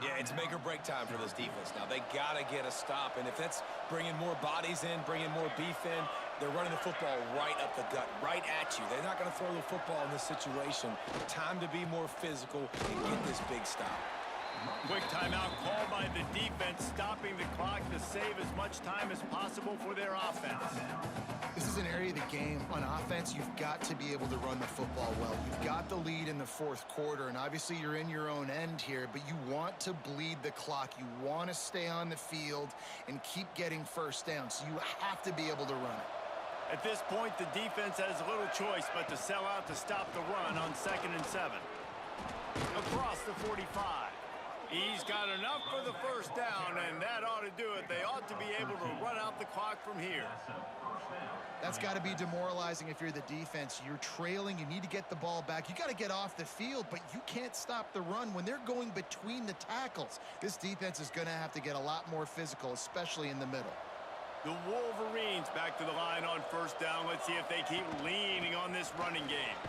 Yeah, it's make or break time for this defense now. They got to get a stop, and if that's bringing more bodies in, bringing more beef in, they're running the football right up the gut, right at you. They're not going to throw the football in this situation. Time to be more physical and get this big stop. Quick timeout called by the defense, stopping the clock to save as much time as possible for their offense. This is an area of the game. On offense, you've got to be able to run the football well. You've got the lead in the fourth quarter, and obviously you're in your own end here, but you want to bleed the clock. You want to stay on the field and keep getting first down, so you have to be able to run it. At this point, the defense has little choice but to sell out to stop the run on 2nd and 7. Across the 45. He's got enough for the first down, and that ought to do it. They ought to be able to run out the clock from here. That's got to be demoralizing if you're the defense. You're trailing. You need to get the ball back. You got to get off the field, but you can't stop the run when they're going between the tackles. This defense is going to have to get a lot more physical, especially in the middle. The Wolverines back to the line on first down. Let's see if they keep leaning on this running game.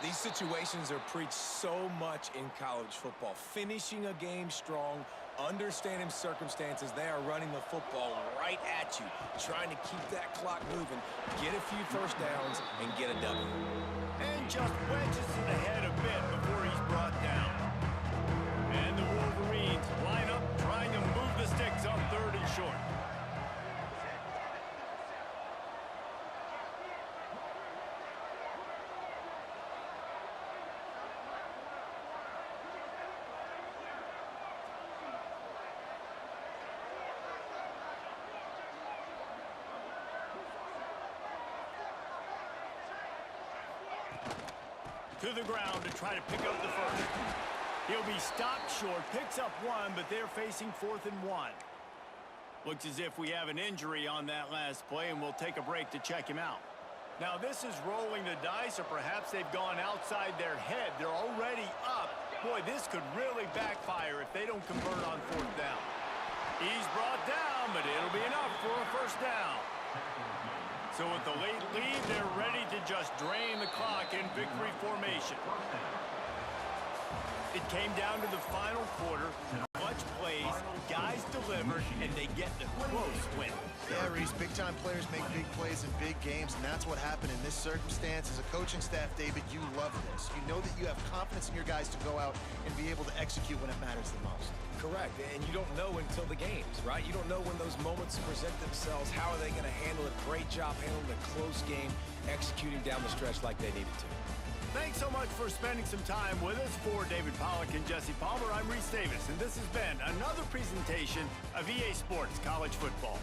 These situations are preached so much in college football. Finishing a game strong, understanding circumstances. They are running the football right at you, trying to keep that clock moving, get a few first downs, and get a W. And just wedges it ahead a bit before he's brought down. And the Wolverines line up, trying to move the sticks on 3rd and short. To the ground to try to pick up the first. He'll be stopped short, picks up 1, but they're facing 4th and 1. Looks as if we have an injury on that last play, and we'll take a break to check him out. Now, this is rolling the dice, or perhaps they've gone outside their head. They're already up. Boy, this could really backfire if they don't convert on 4th down. He's brought down, but it'll be enough for a first down. So with the late lead, they're ready to just drain the clock in victory formation. It came down to the final quarter. Clutch plays, guys delivered, and they get the close win. Yeah, Reese, big-time players make big plays in big games, and that's what happened in this circumstance. As a coaching staff, David, you love this. You know that you have confidence in your guys to go out and be able to execute when it matters the most. Correct, and you don't know until the games, right? You don't know when those moments present themselves. How are they going to handle it? Great job handling a close game, executing down the stretch like they needed to. Thanks so much for spending some time with us. For David Pollack and Jesse Palmer, I'm Reese Davis, and this has been another presentation of EA Sports College Football.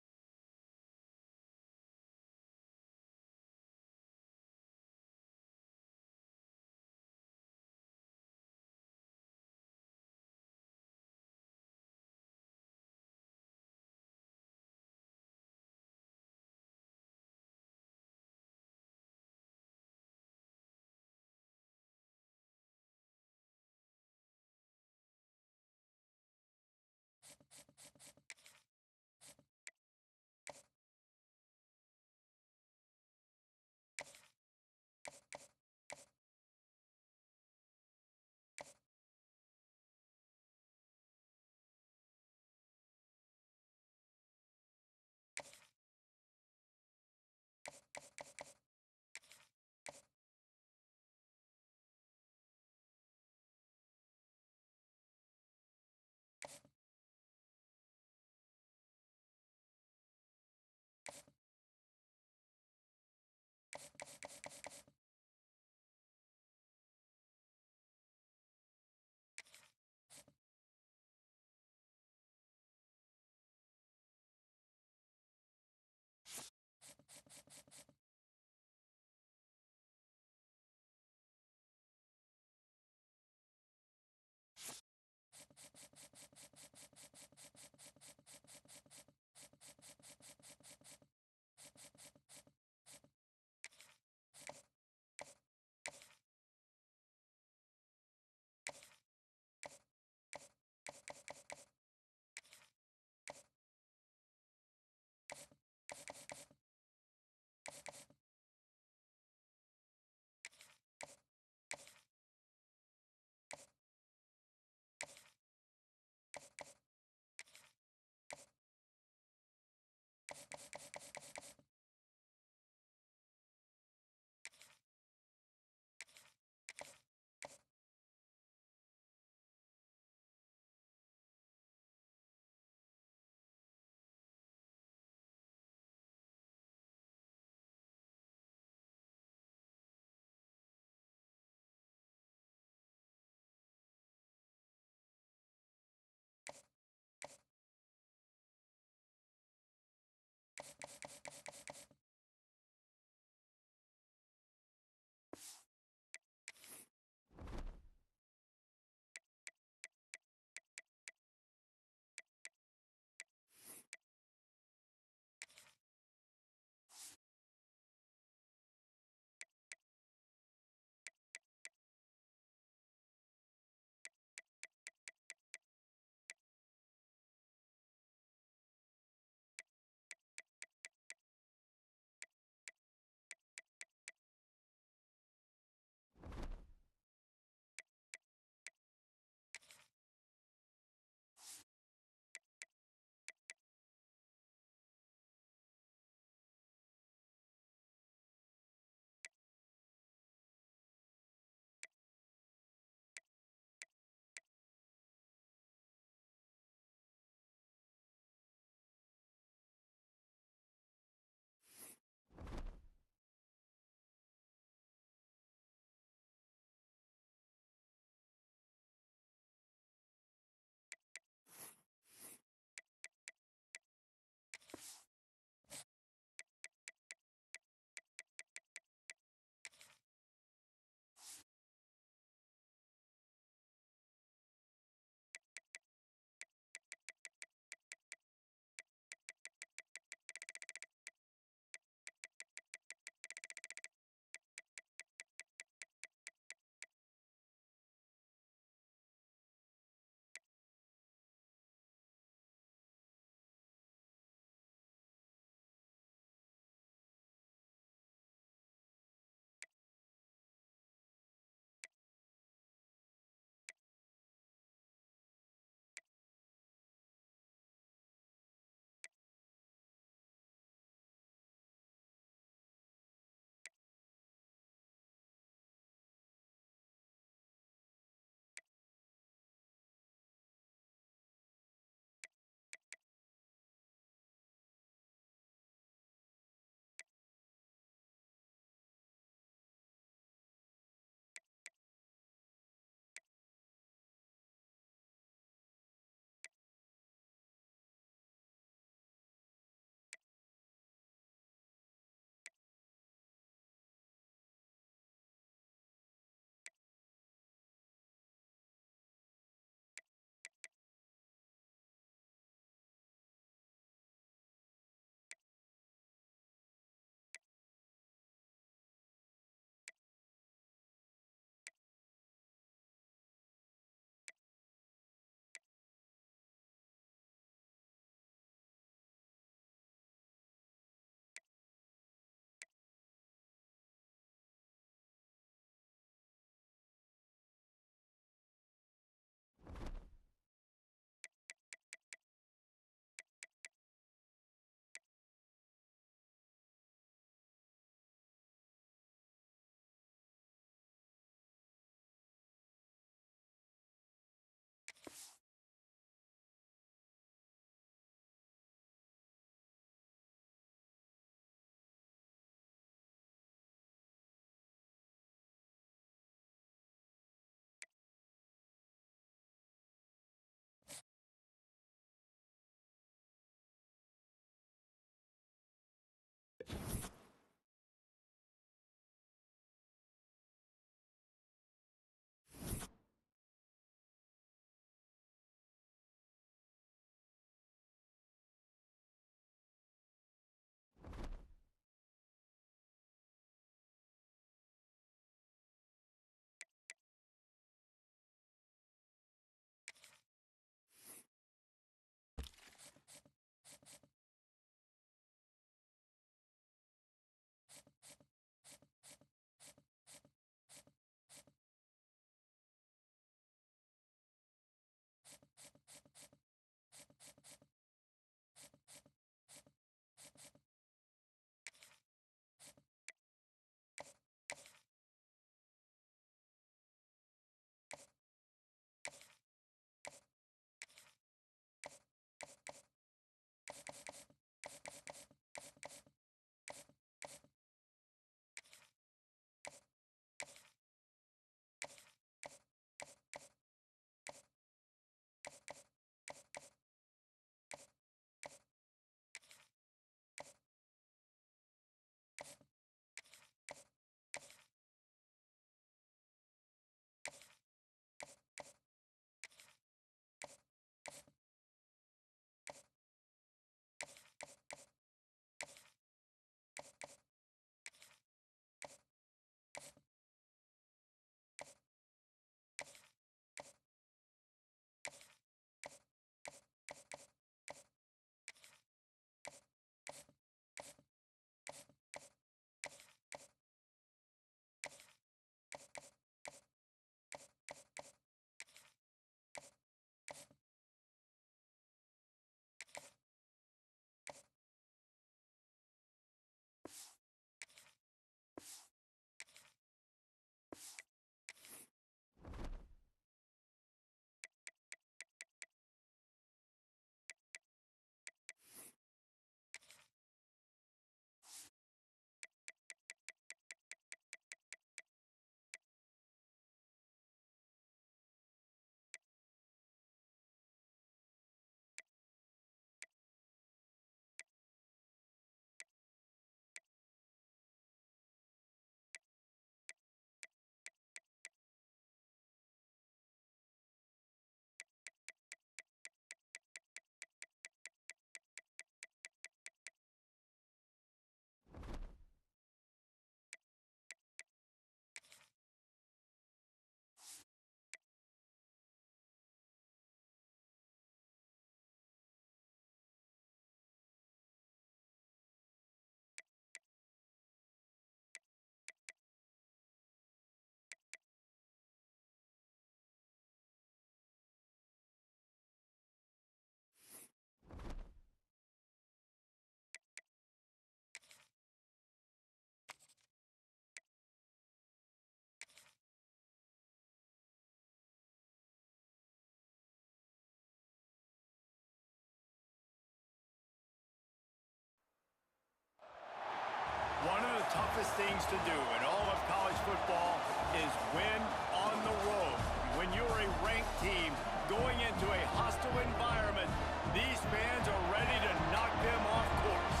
One of the toughest things to do in all of college football is win on the road. When you're a ranked team going into a hostile environment, these fans are ready to knock them off course.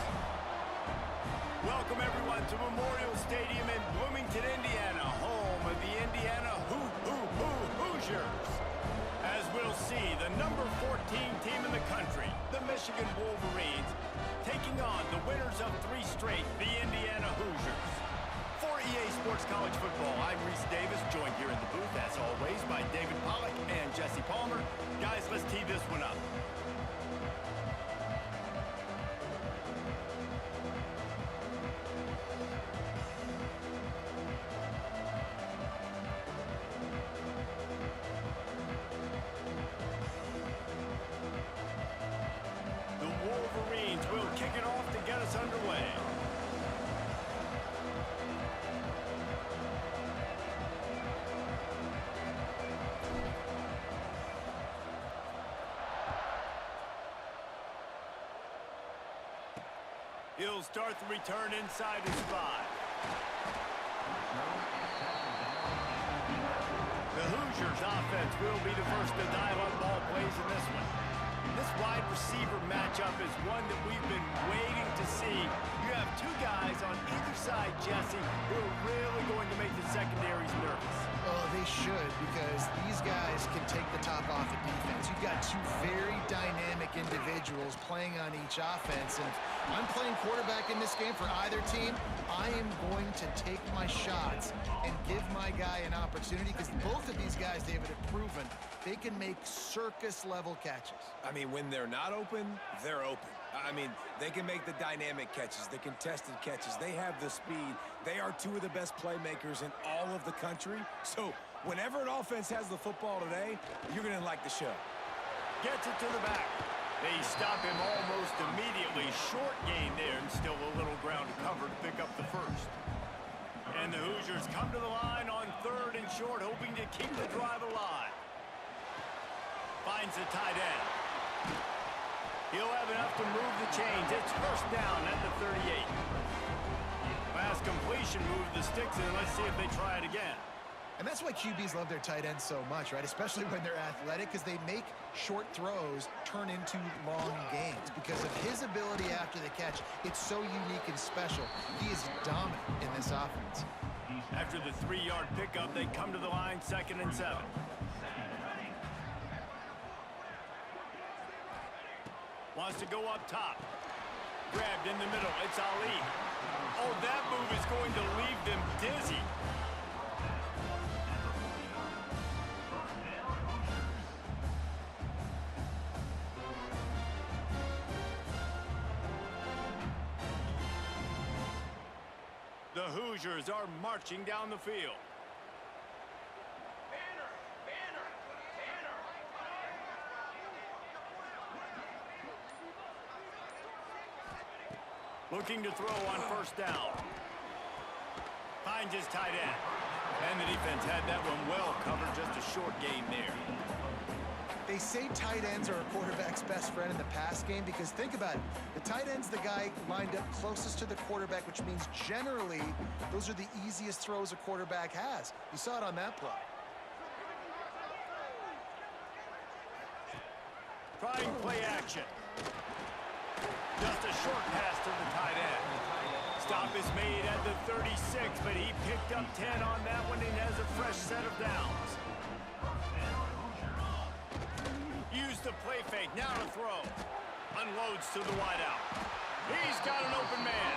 Welcome everyone to Memorial Stadium in Bloomington, Indiana, home of the Indiana Hoosiers. As we'll see, the number 14 team in the country, the Michigan Wolverines, taking on the winners of 3 straight, the Indiana Hoosiers. For EA Sports College Football, I'm Reese Davis, joined here in the booth, as always, by David Pollack and Jesse Palmer. Guys, let's tee this one up. Wolverines will kick it off to get us underway. He'll start the return inside his 5. The Hoosiers offense will be the first to dial up ball plays in this one. This wide receiver matchup is one that we've been waiting to see. You have 2 guys on either side, Jesse, who are really going to make the secondaries nervous. Oh, they should, because these guys can take the top off the defense. You've got 2 very dynamic individuals playing on each offense, and if I'm playing quarterback in this game for either team, I am going to take my shots and give my guy an opportunity, because both of these guys, David, have proven they can make circus-level catches. I mean, when they're not open, they're open. I mean, they can make the dynamic catches, the contested catches. They have the speed. They are 2 of the best playmakers in all of the country. So whenever an offense has the football today, you're going to like the show. Gets it to the back. They stop him almost immediately. Short gain there, and still a little ground to cover to pick up the first. And the Hoosiers come to the line on 3rd and short, hoping to keep the drive alive. Finds the tight end. He'll have enough to move the chains. It's first down at the 38. Pass completion, move the sticks in. Let's see if they try it again. And that's why QBs love their tight ends so much, right? Especially when they're athletic, because they make short throws turn into long gains. Because of his ability after the catch, it's so unique and special. He is dominant in this offense. After the 3-yard pickup, they come to the line 2nd and 7. Wants to go up top. Grabbed in the middle. It's Ali. Oh, that move is going to leave them dizzy. The Hoosiers are marching down the field. Looking to throw on first down. Finds his tight end. And the defense had that one well covered, just a short gain there. They say tight ends are a quarterback's best friend in the pass game, because think about it. The tight end's the guy lined up closest to the quarterback, which means generally those are the easiest throws a quarterback has. You saw it on that play. Trying play action. Just a short pass to the tight end. Stop is made at the 36, but he picked up 10 on that one and has a fresh set of downs. Use the play fake, now to throw. Unloads to the wideout. He's got an open man.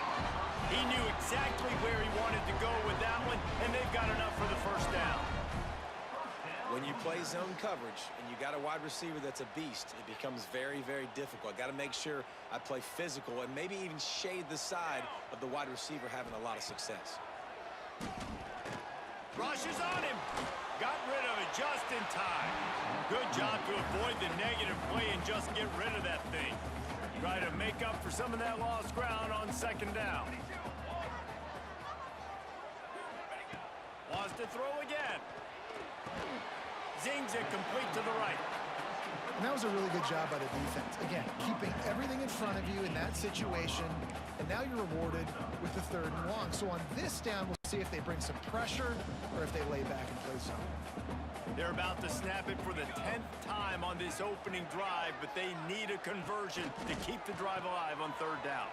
He knew exactly where he wanted to go with that one, and they've got enough for the first down. When you play zone coverage and you got a wide receiver that's a beast, it becomes very, very difficult. I got to make sure I play physical and maybe even shade the side of the wide receiver having a lot of success. Rushes on him. Got rid of it just in time. Good job to avoid the negative play and just get rid of that thing. Try to make up for some of that lost ground on 2nd down. Wants to throw again. Zings it complete to the right. And that was a really good job by the defense. Again, keeping everything in front of you in that situation, and now you're rewarded with the 3rd and long. So on this down, we'll see if they bring some pressure or if they lay back and play some. They're about to snap it for the 10th time on this opening drive, but they need a conversion to keep the drive alive on 3rd down.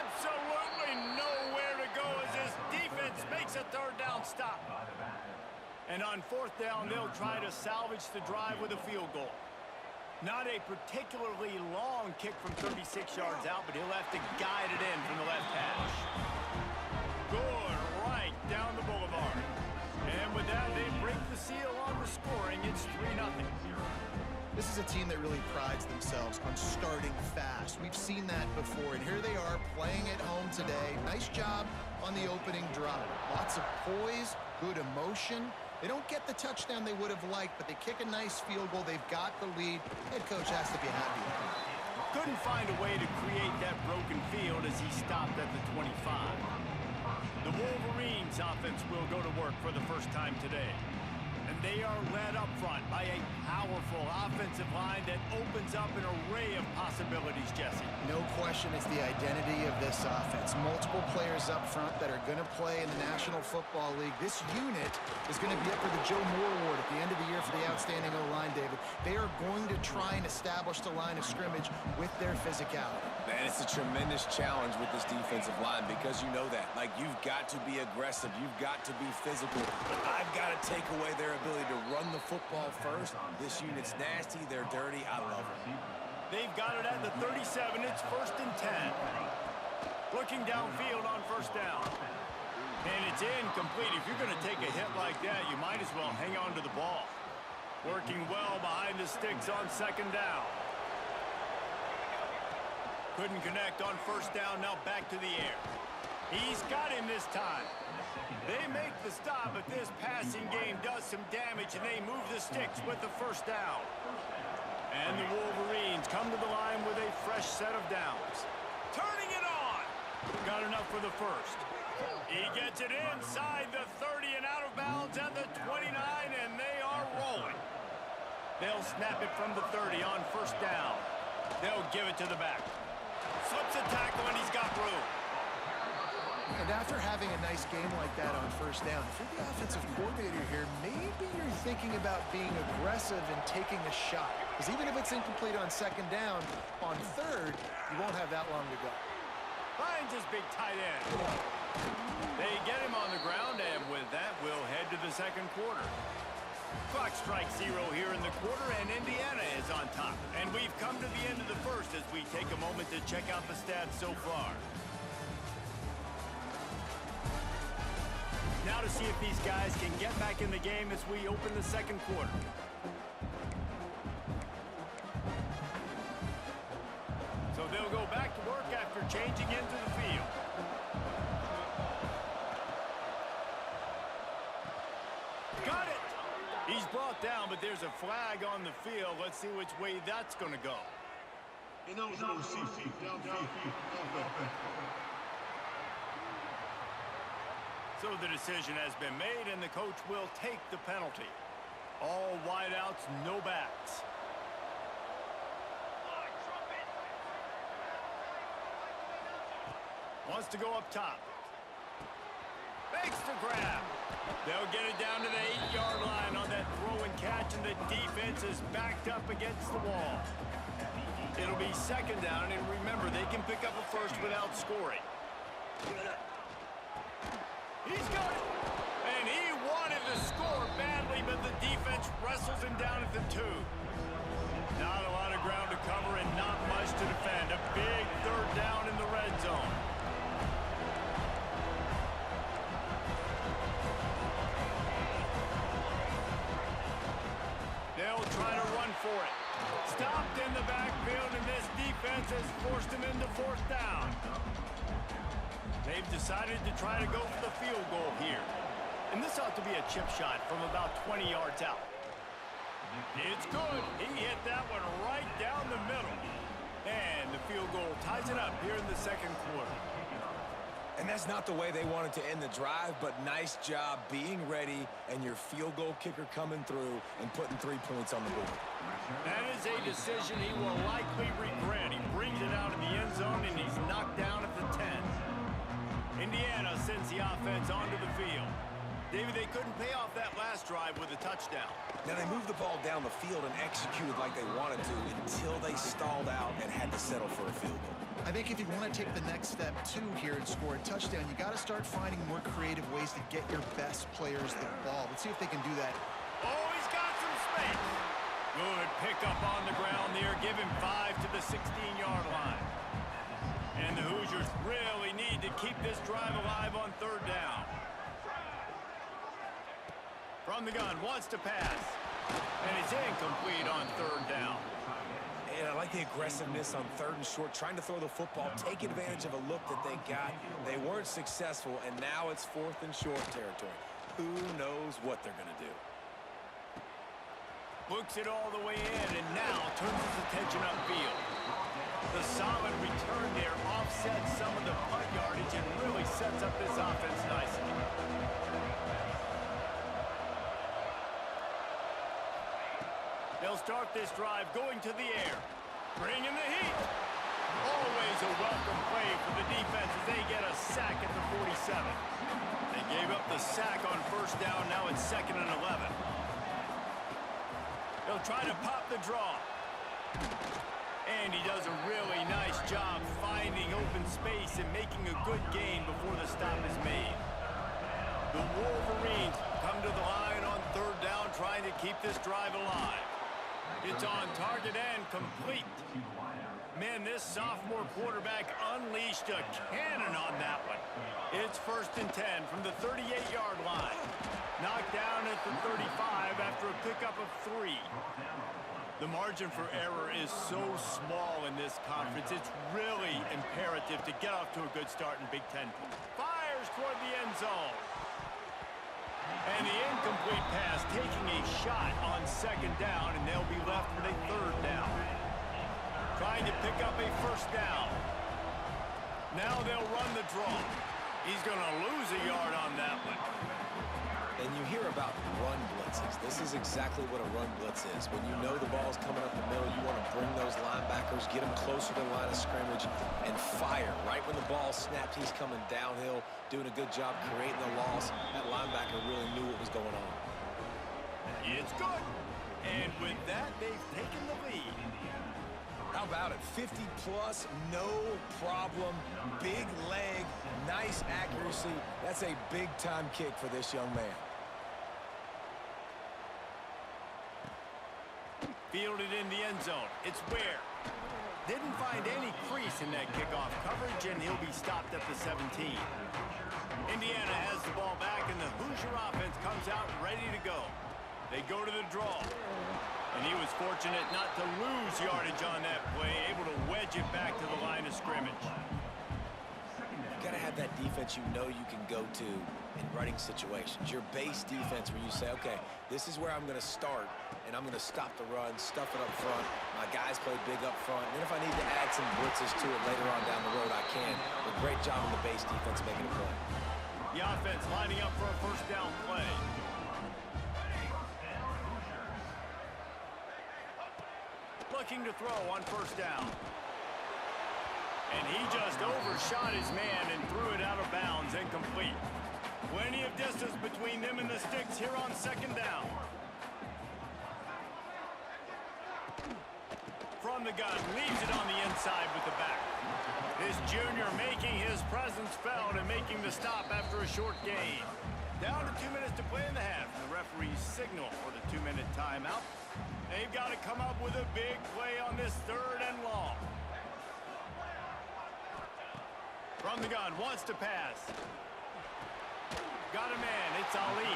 Absolutely nowhere to go as this defense makes a 3rd down stop. And on 4th down, they'll try to salvage the drive with a field goal. Not a particularly long kick from 36 yards out, but he'll have to guide it in from the left hash. Good, right down the boulevard. And with that, they break the seal on the scoring. It's 3-0. This is a team that really prides themselves on starting fast. We've seen that before, and here they are playing at home today. Nice job on the opening drive. Lots of poise, good emotion. They don't get the touchdown they would have liked, but they kick a nice field goal. They've got the lead. Head coach has to be happy. Couldn't find a way to create that broken field as he stopped at the 25. The Wolverines offense will go to work for the first time today. And they are led up front by a powerful offensive line that opens up an array of possibilities, Jesse. No question it's the identity of this offense. Multiple players up front that are going to play in the National Football League. This unit is going to be up for the Joe Moore Award at the end of the year for the outstanding O-line, David. They are going to try and establish the line of scrimmage with their physicality. Man, it's a tremendous challenge with this defensive line because you know that. Like, you've got to be aggressive. You've got to be physical. But I've got to take away their ability to run the football first. This unit's nasty. They're dirty. I love it. They've got it at the 37. It's 1st and 10. Looking downfield on 1st down. And it's incomplete. If you're going to take a hit like that, you might as well hang on to the ball. Working well behind the sticks on 2nd down. Couldn't connect on 1st down. Now back to the air. He's got him this time. They make the stop, but this passing game does some damage, and they move the sticks with the 1st down. And the Wolverines come to the line with a fresh set of downs. Turning it on. Got enough for the 1st. He gets it inside the 30 and out of bounds at the 29, and they are rolling. They'll snap it from the 30 on 1st down. They'll give it to the back. Slips a tackle, and he's got room. And after having a nice game like that on 1st down, if you're the offensive coordinator here, maybe you're thinking about being aggressive and taking a shot. Because even if it's incomplete on 2nd down, on 3rd, you won't have that long to go. Finds his big tight end. They get him on the ground, and with that, we'll head to the 2nd quarter. Clock strikes 0 here in the quarter, and Indiana is on top. And we've come to the end of the 1st as we take a moment to check out the stats so far. Now to see if these guys can get back in the game as we open the 2nd quarter. So they'll go back to work after changing into the field. Got it! He's brought down, but there's a flag on the field. Let's see which way that's going to go. So the decision has been made, and the coach will take the penalty. All wideouts, no backs. Wants to go up top. Fakes the grab. They'll get it down to the 8-yard line on that throw and catch, and the defense is backed up against the wall. It'll be 2nd down, and remember, they can pick up a 1st without scoring. He's got it. And he wanted to score badly, but the defense wrestles him down at the 2. Not a lot of ground to cover and not much to defend. A big 3rd down in the red zone. They'll try to run for it. Stopped in the backfield, and this defense has forced him into 4th down. They've decided to try to go for the field goal here. And this ought to be a chip shot from about 20 yards out. It's good. He hit that one right down the middle. And the field goal ties it up here in the 2nd quarter. And that's not the way they wanted to end the drive, but nice job being ready and your field goal kicker coming through and putting 3 points on the board. That is a decision he will likely regret. He brings it out of the end zone, and he's knocked down at the 10. Indiana sends the offense onto the field. David, they couldn't pay off that last drive with a touchdown. Now, they moved the ball down the field and executed like they wanted to until they stalled out and had to settle for a field goal. I think if you want to take the next step, too, here and score a touchdown, you got to start finding more creative ways to get your best players the ball. Let's see if they can do that. Oh, he's got some space. Good pickup on the ground there. Give him 5 to the 16-yard line. And the Hoosiers really need to keep this drive alive on third down. From the gun, wants to pass. And it's incomplete on third down. And I like the aggressiveness on 3rd and short, trying to throw the football, take advantage of a look that they got. They weren't successful, and now it's 4th and short territory. Who knows what they're going to do? Looks it all the way in, and now turns his attention upfield. The solid return there offsets some of the punt yardage and really sets up this offense nicely. They'll start this drive going to the air. Bring in the heat. Always a welcome play for the defense as they get a sack at the 47. They gave up the sack on 1st down. Now it's 2nd and 11. They'll try to pop the draw. And he does a really nice job finding open space and making a good gain before the stop is made. The Wolverines come to the line on 3rd down, trying to keep this drive alive. It's on target and complete. Man, this sophomore quarterback unleashed a cannon on that one. It's 1st and 10 from the 38-yard line. Knocked down at the 35 after a pickup of 3. The margin for error is so small in this conference. It's really imperative to get off to a good start in Big Ten. Fires toward the end zone. And the incomplete pass taking a shot on 2nd down, and they'll be left with a 3rd down. Trying to pick up a 1st down. Now they'll run the draw. He's going to lose a yard on that one. And you hear about run blitzes. This is exactly what a run blitz is. When you know the ball's coming up the middle, you want to bring those linebackers, get them closer to the line of scrimmage, and fire. Right when the ball snapped, he's coming downhill, doing a good job creating the loss. That linebacker really knew what was going on. It's good. And with that, they've taken the lead. How about it? 50-plus, no problem. Big leg, nice accuracy. That's a big-time kick for this young man. Fielded in the end zone. It's Ware. Didn't find any crease in that kickoff coverage, and he'll be stopped at the 17. Indiana has the ball back, and the Hoosier offense comes out ready to go. They go to the draw. And he was fortunate not to lose yardage on that play, able to wedge it back to the line of scrimmage. You got to have that defense you know you can go to in running situations. Your base defense where you say, okay, this is where I'm going to start, and I'm going to stop the run, stuff it up front. My guys play big up front. And then if I need to add some blitzes to it later on down the road, I can. But great job on the base defense making a play. The offense lining up for a 1st down play. Looking to throw on 1st down. And he just overshot his man and threw it out of bounds, incomplete. Plenty of distance between them and the sticks here on 2nd down. From the gun, leaves it on the inside with the back. This junior making his presence felt and making the stop after a short gain. Down to 2 minutes to play in the half. The referees signal for the 2-minute timeout. They've got to come up with a big play on this 3rd and long. From the gun, wants to pass. Got a man, it's Ali.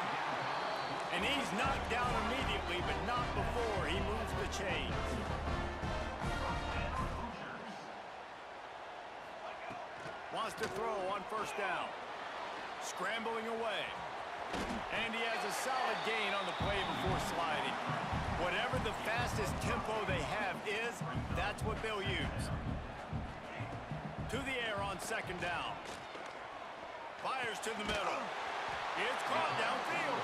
And he's knocked down immediately, but not before he moves the chains. Wants to throw on 1st down. Scrambling away. And he has a solid gain on the play before sliding. Whatever the fastest tempo they have is, that's what they'll use. To the air on 2nd down. Fires to the middle. It's caught downfield.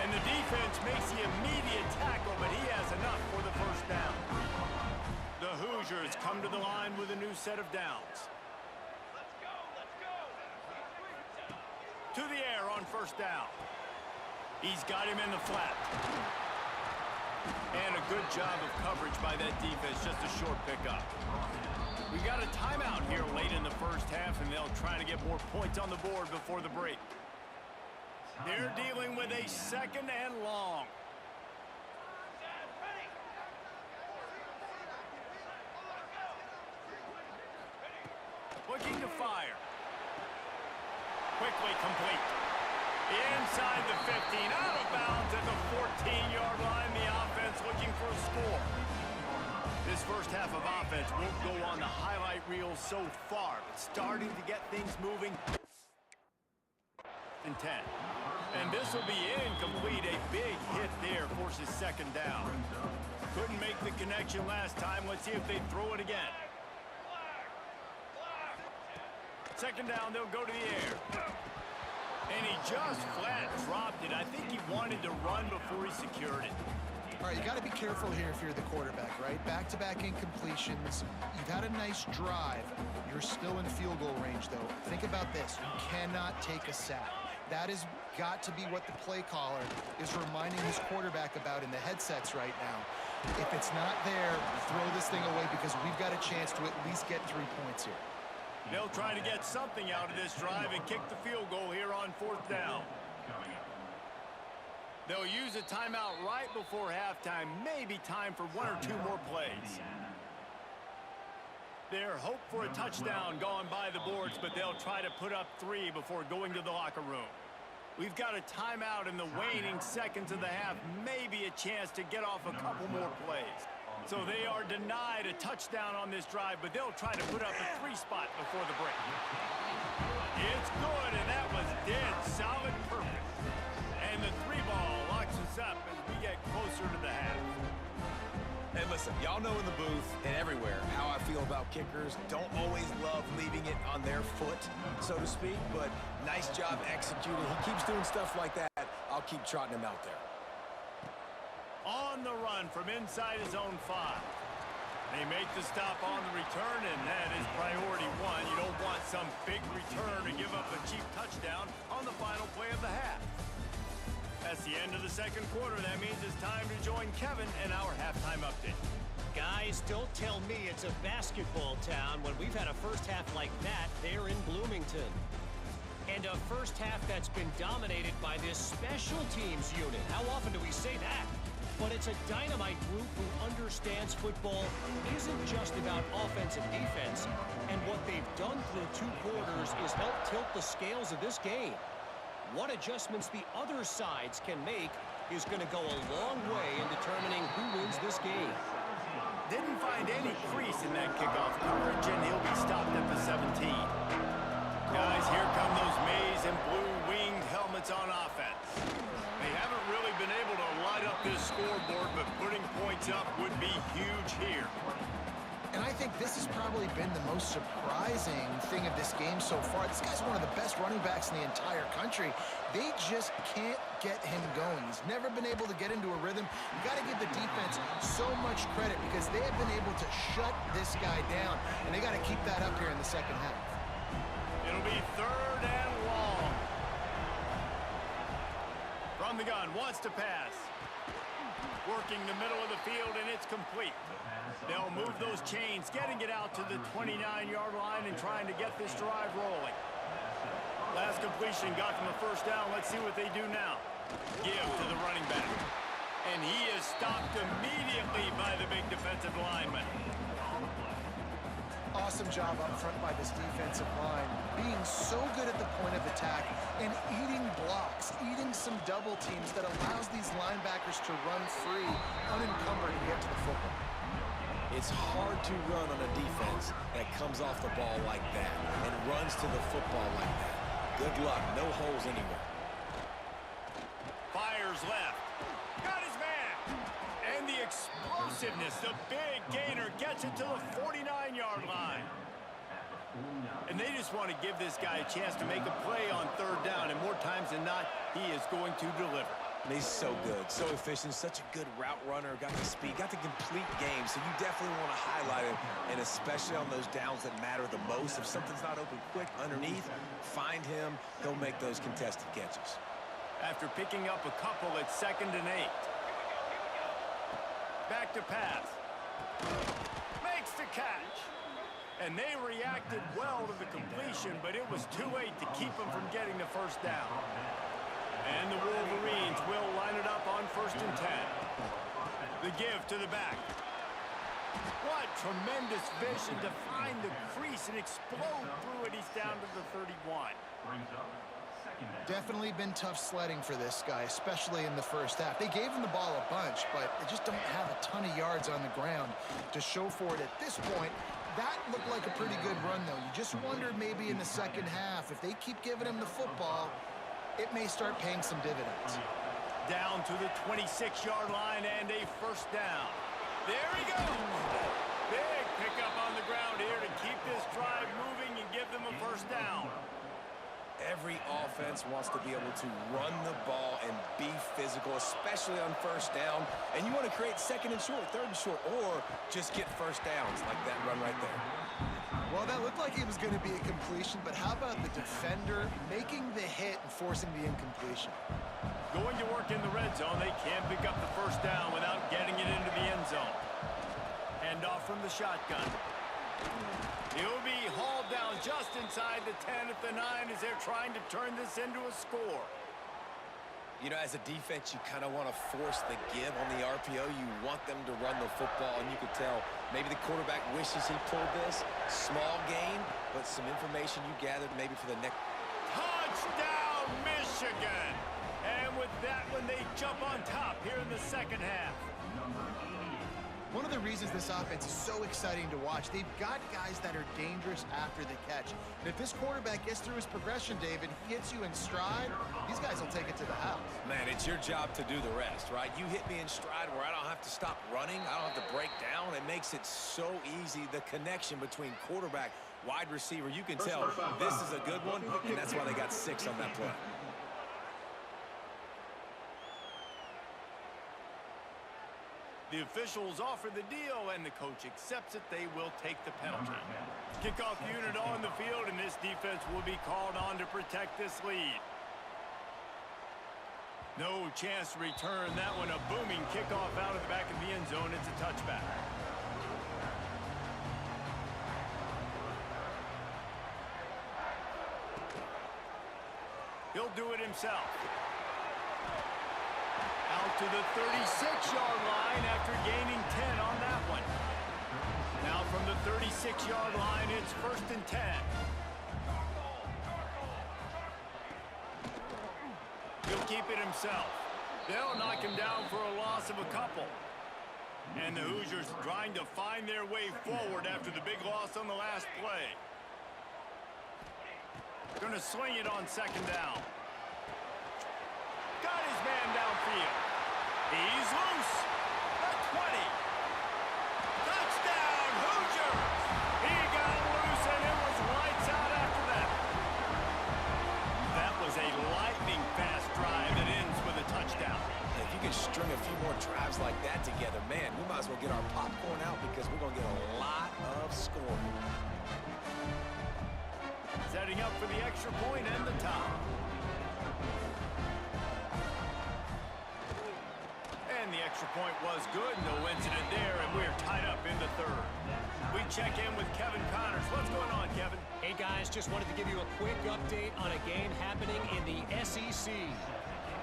And the defense makes the immediate tackle, but he has enough for the first down. The Hoosiers come to the line with a new set of downs. To the air on first down. He's got him in the flat. And a good job of coverage by that defense, just a short pickup. We got a timeout here late in the first half, and they'll try to get more points on the board before the break. They're dealing with a 2nd and long. Looking to fire. Quickly complete. Inside the 15, out of bounds at the 14-yard line. The offense looking for a score. This first half of offense won't go on the highlight reel so far, but starting to get things moving. In 10. And this will be incomplete. A big hit there forces 2nd down. Couldn't make the connection last time. Let's see if they throw it again. 2nd down, they'll go to the air. And he just flat dropped it. I think he wanted to run before he secured it. All right, you got to be careful here if you're the quarterback, right? Back-to-back incompletions. You've had a nice drive. You're still in field goal range, though. Think about this. You cannot take a sack. That has got to be what the play caller is reminding his quarterback about in the headsets right now. If it's not there, throw this thing away because we've got a chance to at least get 3 points here. They'll try to get something out of this drive and kick the field goal here on 4th down. They'll use a timeout right before halftime. Maybe time for 1 or 2 more plays. Their hope for a touchdown going by the boards, but they'll try to put up 3 before going to the locker room. We've got a timeout in the waning seconds of the half. Maybe a chance to get off a couple more plays. So they are denied a touchdown on this drive, but they'll try to put up a 3 spot before the break. It's good, and that was dead solid perfect. And the 3 ball locks us up as we get closer to the half. And listen, y'all know in the booth and everywhere how I feel about kickers. Don't always love leaving it on their foot, so to speak, but nice job executing. He keeps doing stuff like that. I'll keep trotting him out there. On the run from inside his own 5. They make the stop on the return, and that is priority 1. You don't want some big return to give up a cheap touchdown on the final play of the half. That's the end of the 2nd quarter. That means it's time to join Kevin in our halftime update. Guys, don't tell me it's a basketball town when we've had a first half like that there in Bloomington. And a first half that's been dominated by this special teams unit. How often do we say that? But it's a dynamite group who understands football isn't just about offense and defense. And what they've done through 2 quarters is help tilt the scales of this game. What adjustments the other sides can make is going to go a long way in determining who wins this game. Didn't find any crease in that kickoff coverage, and he'll be stopped at the 17. Guys, here come those maize and blue winged helmets on offense. They haven't really been able to light up this scoreboard, but putting points up would be huge here. And I think this has probably been the most surprising thing of this game so far. This guy's one of the best running backs in the entire country. They just can't get him going. He's never been able to get into a rhythm. You got to give the defense so much credit because they have been able to shut this guy down, and they got to keep that up here in the 2nd half. It'll be 3rd and long. From the gun, wants to pass. Working the middle of the field, and it's complete. They'll move those chains, getting it out to the 29-yard line and trying to get this drive rolling. Last completion got them a first down. Let's see what they do now. Give to the running back. And he is stopped immediately by the big defensive lineman. Awesome job up front by this defensive line, being so good at the point of attack and eating blocks, eating some double teams that allows these linebackers to run free, unencumbered, and get to the football. It's hard to run on a defense that comes off the ball like that and runs to the football like that. Good luck. No holes anywhere. Fires left. Got his man. And the explosiveness, the big gainer gets it to the 49-yard line. And they just want to give this guy a chance to make a play on third down, and more times than not, he is going to deliver. He's so good, so efficient, such a good route runner, got the speed, got the complete game, so you definitely want to highlight him, and especially on those downs that matter the most. If something's not open quick underneath, find him, he'll make those contested catches. After picking up a couple at 2nd and 8. Back to pass. Makes the catch. And they reacted well to the completion, but it was too late to keep them from getting the first down. And the Wolverines will line it up on 1st and 10. The give to the back. What tremendous vision to find the crease and explode through it. He's down to the 31. Definitely been tough sledding for this guy, especially in the first half. They gave him the ball a bunch, but they just don't have a ton of yards on the ground to show for it at this point. That looked like a pretty good run, though. You just wondered maybe in the second half, if they keep giving him the football, it may start paying some dividends. Down to the 26-yard line and a first down. There he goes. Big pickup on the ground here to keep this drive moving and give them a first down. Every offense wants to be able to run the ball and be physical, especially on first down. And you want to create 2nd and short, 3rd and short, or just get first downs like that run right there. Well, that looked like it was going to be a completion, but how about the defender making the hit and forcing the incompletion? Going to work in the red zone. They can't pick up the first down without getting it into the end zone. Hand off from the shotgun. He'll be hauled down just inside the 10 at the 9 as they're trying to turn this into a score. You know, as a defense, you kind of want to force the give on the RPO. You want them to run the football, and you could tell maybe the quarterback wishes he pulled this. Small gain, but some information you gathered maybe for the next. Touchdown, Michigan! And with that one, they jump on top here in the second half. One of the reasons this offense is so exciting to watch, they've got guys that are dangerous after the catch. And if this quarterback gets through his progression, David, he hits you in stride, these guys will take it to the house. Man, it's your job to do the rest, right? You hit me in stride where I don't have to stop running. I don't have to break down. It makes it so easy, the connection between quarterback, wide receiver. You can tell this is a good one, and that's why they got 6 on that play. The officials offer the deal, and the coach accepts it. They will take the penalty. Kickoff unit on the field, and this defense will be called on to protect this lead. No chance to return that one. A booming kickoff out of the back of the end zone. It's a touchback. He'll do it himself. Out to the 36-yard line after gaining 10 on that one. Now from the 36-yard line, it's 1st and 10. He'll keep it himself. They'll knock him down for a loss of a couple. And the Hoosiers trying to find their way forward after the big loss on the last play. Going to swing it on 2nd down. Got his man downfield. He's loose. The 20. Touchdown, Hoosiers. He got loose, and it was lights out after that. That was a lightning-fast drive that ends with a touchdown. If you can string a few more drives like that together, man, we might as well get our popcorn out because we're going to get a lot of scoring. Setting up for the extra point and the top. And the extra point was good. No incident there, and we're tied up in the 3rd. We check in with Kevin Connors. What's going on, Kevin? Hey, guys, just wanted to give you a quick update on a game happening in the SEC.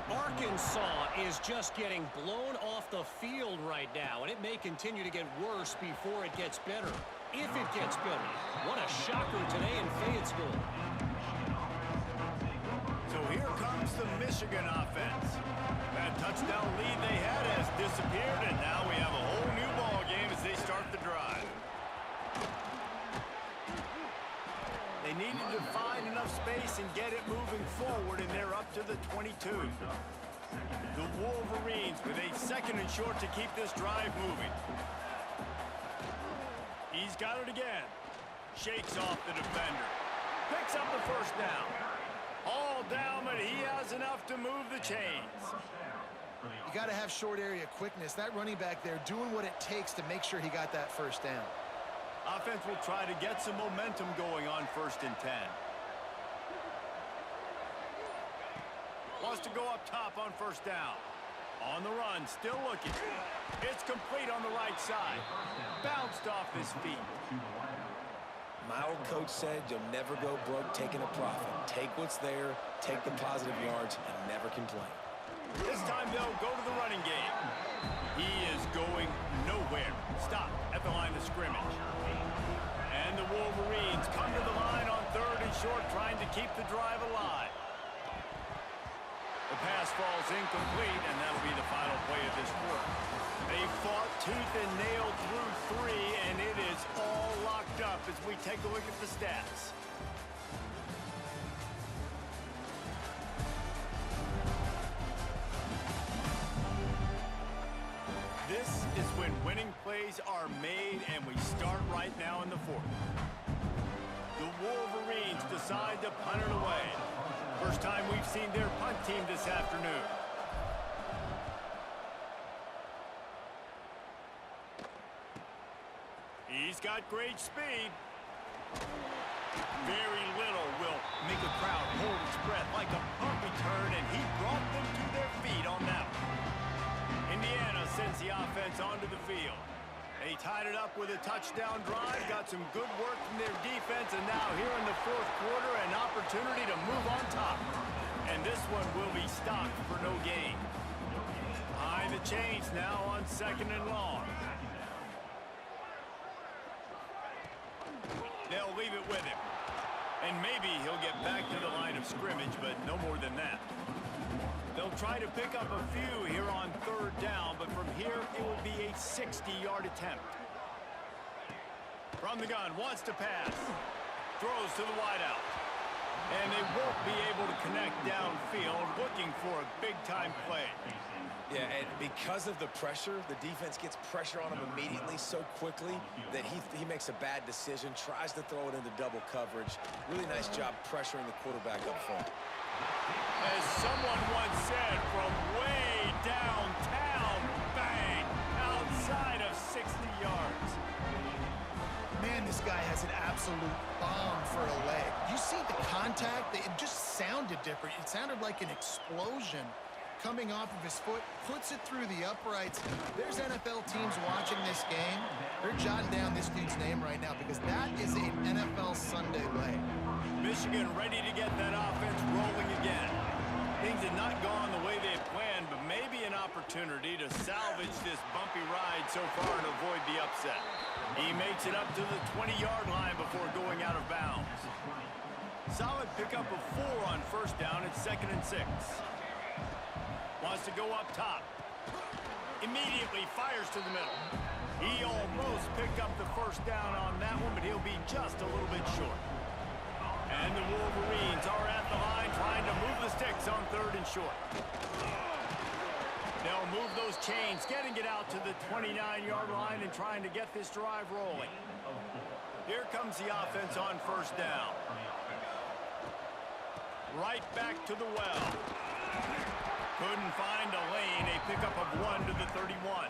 Arkansas is just getting blown off the field right now, and it may continue to get worse before it gets better. If it gets better. What a shocker today in Fayetteville. So here comes the Michigan offense. That touchdown lead they had has disappeared, and now we have a whole new ball game as they start the drive. They needed to find enough space and get it moving forward, and they're up to the 22. The Wolverines with a 2nd and short to keep this drive moving. He's got it again. Shakes off the defender. picks up the first down. All down, but he has enough to move the chains. You got to have short area quickness. That running back there doing what it takes to make sure he got that first down. Offense will try to get some momentum going on 1st and 10. Wants to go up top on 1st down. On the run, still looking. It's complete on the right side. Bounced off his feet. My old coach said you'll never go broke taking a profit. Take what's there, take the positive yards, and never complain. This time they'll go to the running game. He is going nowhere. Stop at the line of scrimmage. And the Wolverines come to the line on 3rd and short, trying to keep the drive alive. The pass falls incomplete, and that'll be the final play of this quarter. They fought tooth and nail through 3, and it is all locked up as we take a look at the stats. This is when winning plays are made, and we start right now in the 4th. The Wolverines decide to punt it away. First time we've seen their punt team this afternoon. He's got great speed. Very little will make a crowd hold its breath like a punt return, and he brought them to their feet on that one. Indiana sends the offense onto the field. They tied it up with a touchdown drive, got some good work from their defense, and now here in the 4th quarter, an opportunity to move on top. And this one will be stopped for no gain. Behind the chains now on 2nd and long. They'll leave it with him. And maybe he'll get back to the line of scrimmage, but no more than that. They'll try to pick up a few here on 3rd down, but from here it will be a 60-yard attempt. From the gun, wants to pass. Throws to the wideout. And they won't be able to connect downfield, looking for a big-time play. Yeah, and because of the pressure, the defense gets pressure on him immediately so quickly that he makes a bad decision, tries to throw it into double coverage. Really nice job pressuring the quarterback up front. As someone once said, from way downtown, bang, outside of 60 yards. Man, this guy has an absolute bomb for a leg. You see the contact? It just sounded different. It sounded like an explosion coming off of his foot, puts it through the uprights. There's NFL teams watching this game. They're jotting down this dude's name right now because that is an NFL Sunday leg. Michigan ready to get that offense rolling again. Things had not gone the way they had planned, but maybe an opportunity to salvage this bumpy ride so far and avoid the upset. He makes it up to the 20-yard line before going out of bounds. Solid pickup of 4 on 1st down. It's 2nd and 6. Wants to go up top. Immediately fires to the middle. He almost picked up the 1st down on that one, but he'll be just a little bit short. And the Wolverines are at the line trying to move the sticks on 3rd and short. They'll move those chains, getting it out to the 29-yard line and trying to get this drive rolling. Here comes the offense on 1st down. Right back to the well. Couldn't find a lane. A pickup of 1 to the 31.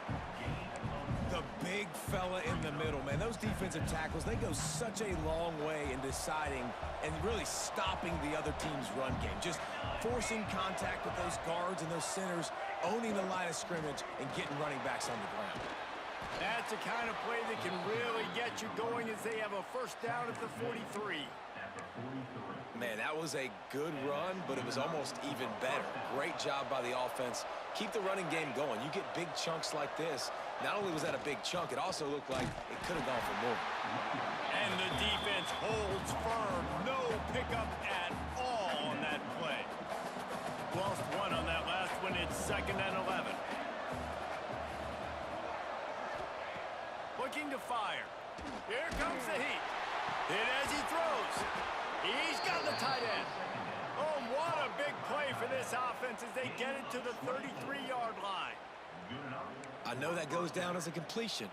The big fella in the middle, man. Those defensive tackles, they go such a long way in deciding and really stopping the other team's run game. Just forcing contact with those guards and those centers, owning the line of scrimmage, and getting running backs on the ground. That's the kind of play that can really get you going as they have a 1st down at the 43. Man, that was a good run, but it was almost even better. Great job by the offense. Keep the running game going. You get big chunks like this. Not only was that a big chunk, it also looked like it could have gone for more. And the defense holds firm. No pickup at all on that play. Lost 1 on that last one. It's 2nd and 11. Looking to fire. Here comes the heat. Hit as he throws. He's got the tight end. Oh, what a big play for this offense as they get it to the 33-yard line. I know that goes down as a completion,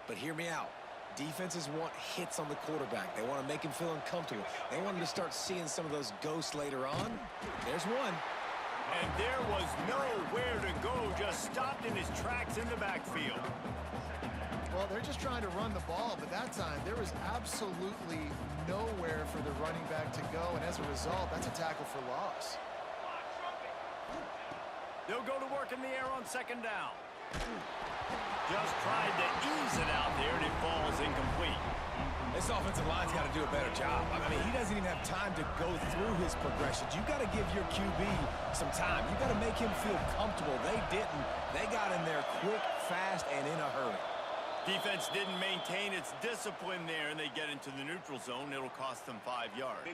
but hear me out. Defenses want hits on the quarterback. They want to make him feel uncomfortable. They want him to start seeing some of those ghosts later on. There's one. And there was nowhere to go, just stopped in his tracks in the backfield. Well, they're just trying to run the ball, but that time there was absolutely nowhere for the running back to go, and as a result, that's a tackle for loss. They'll go to work in the air on second down. Just tried to ease it out there, and it falls incomplete. This offensive line's got to do a better job. I mean, he doesn't even have time to go through his progressions. You've got to give your QB some time. You've got to make him feel comfortable. They didn't. They got in there quick, fast, and in a hurry. Defense didn't maintain its discipline there, and they get into the neutral zone. It'll cost them 5 yards.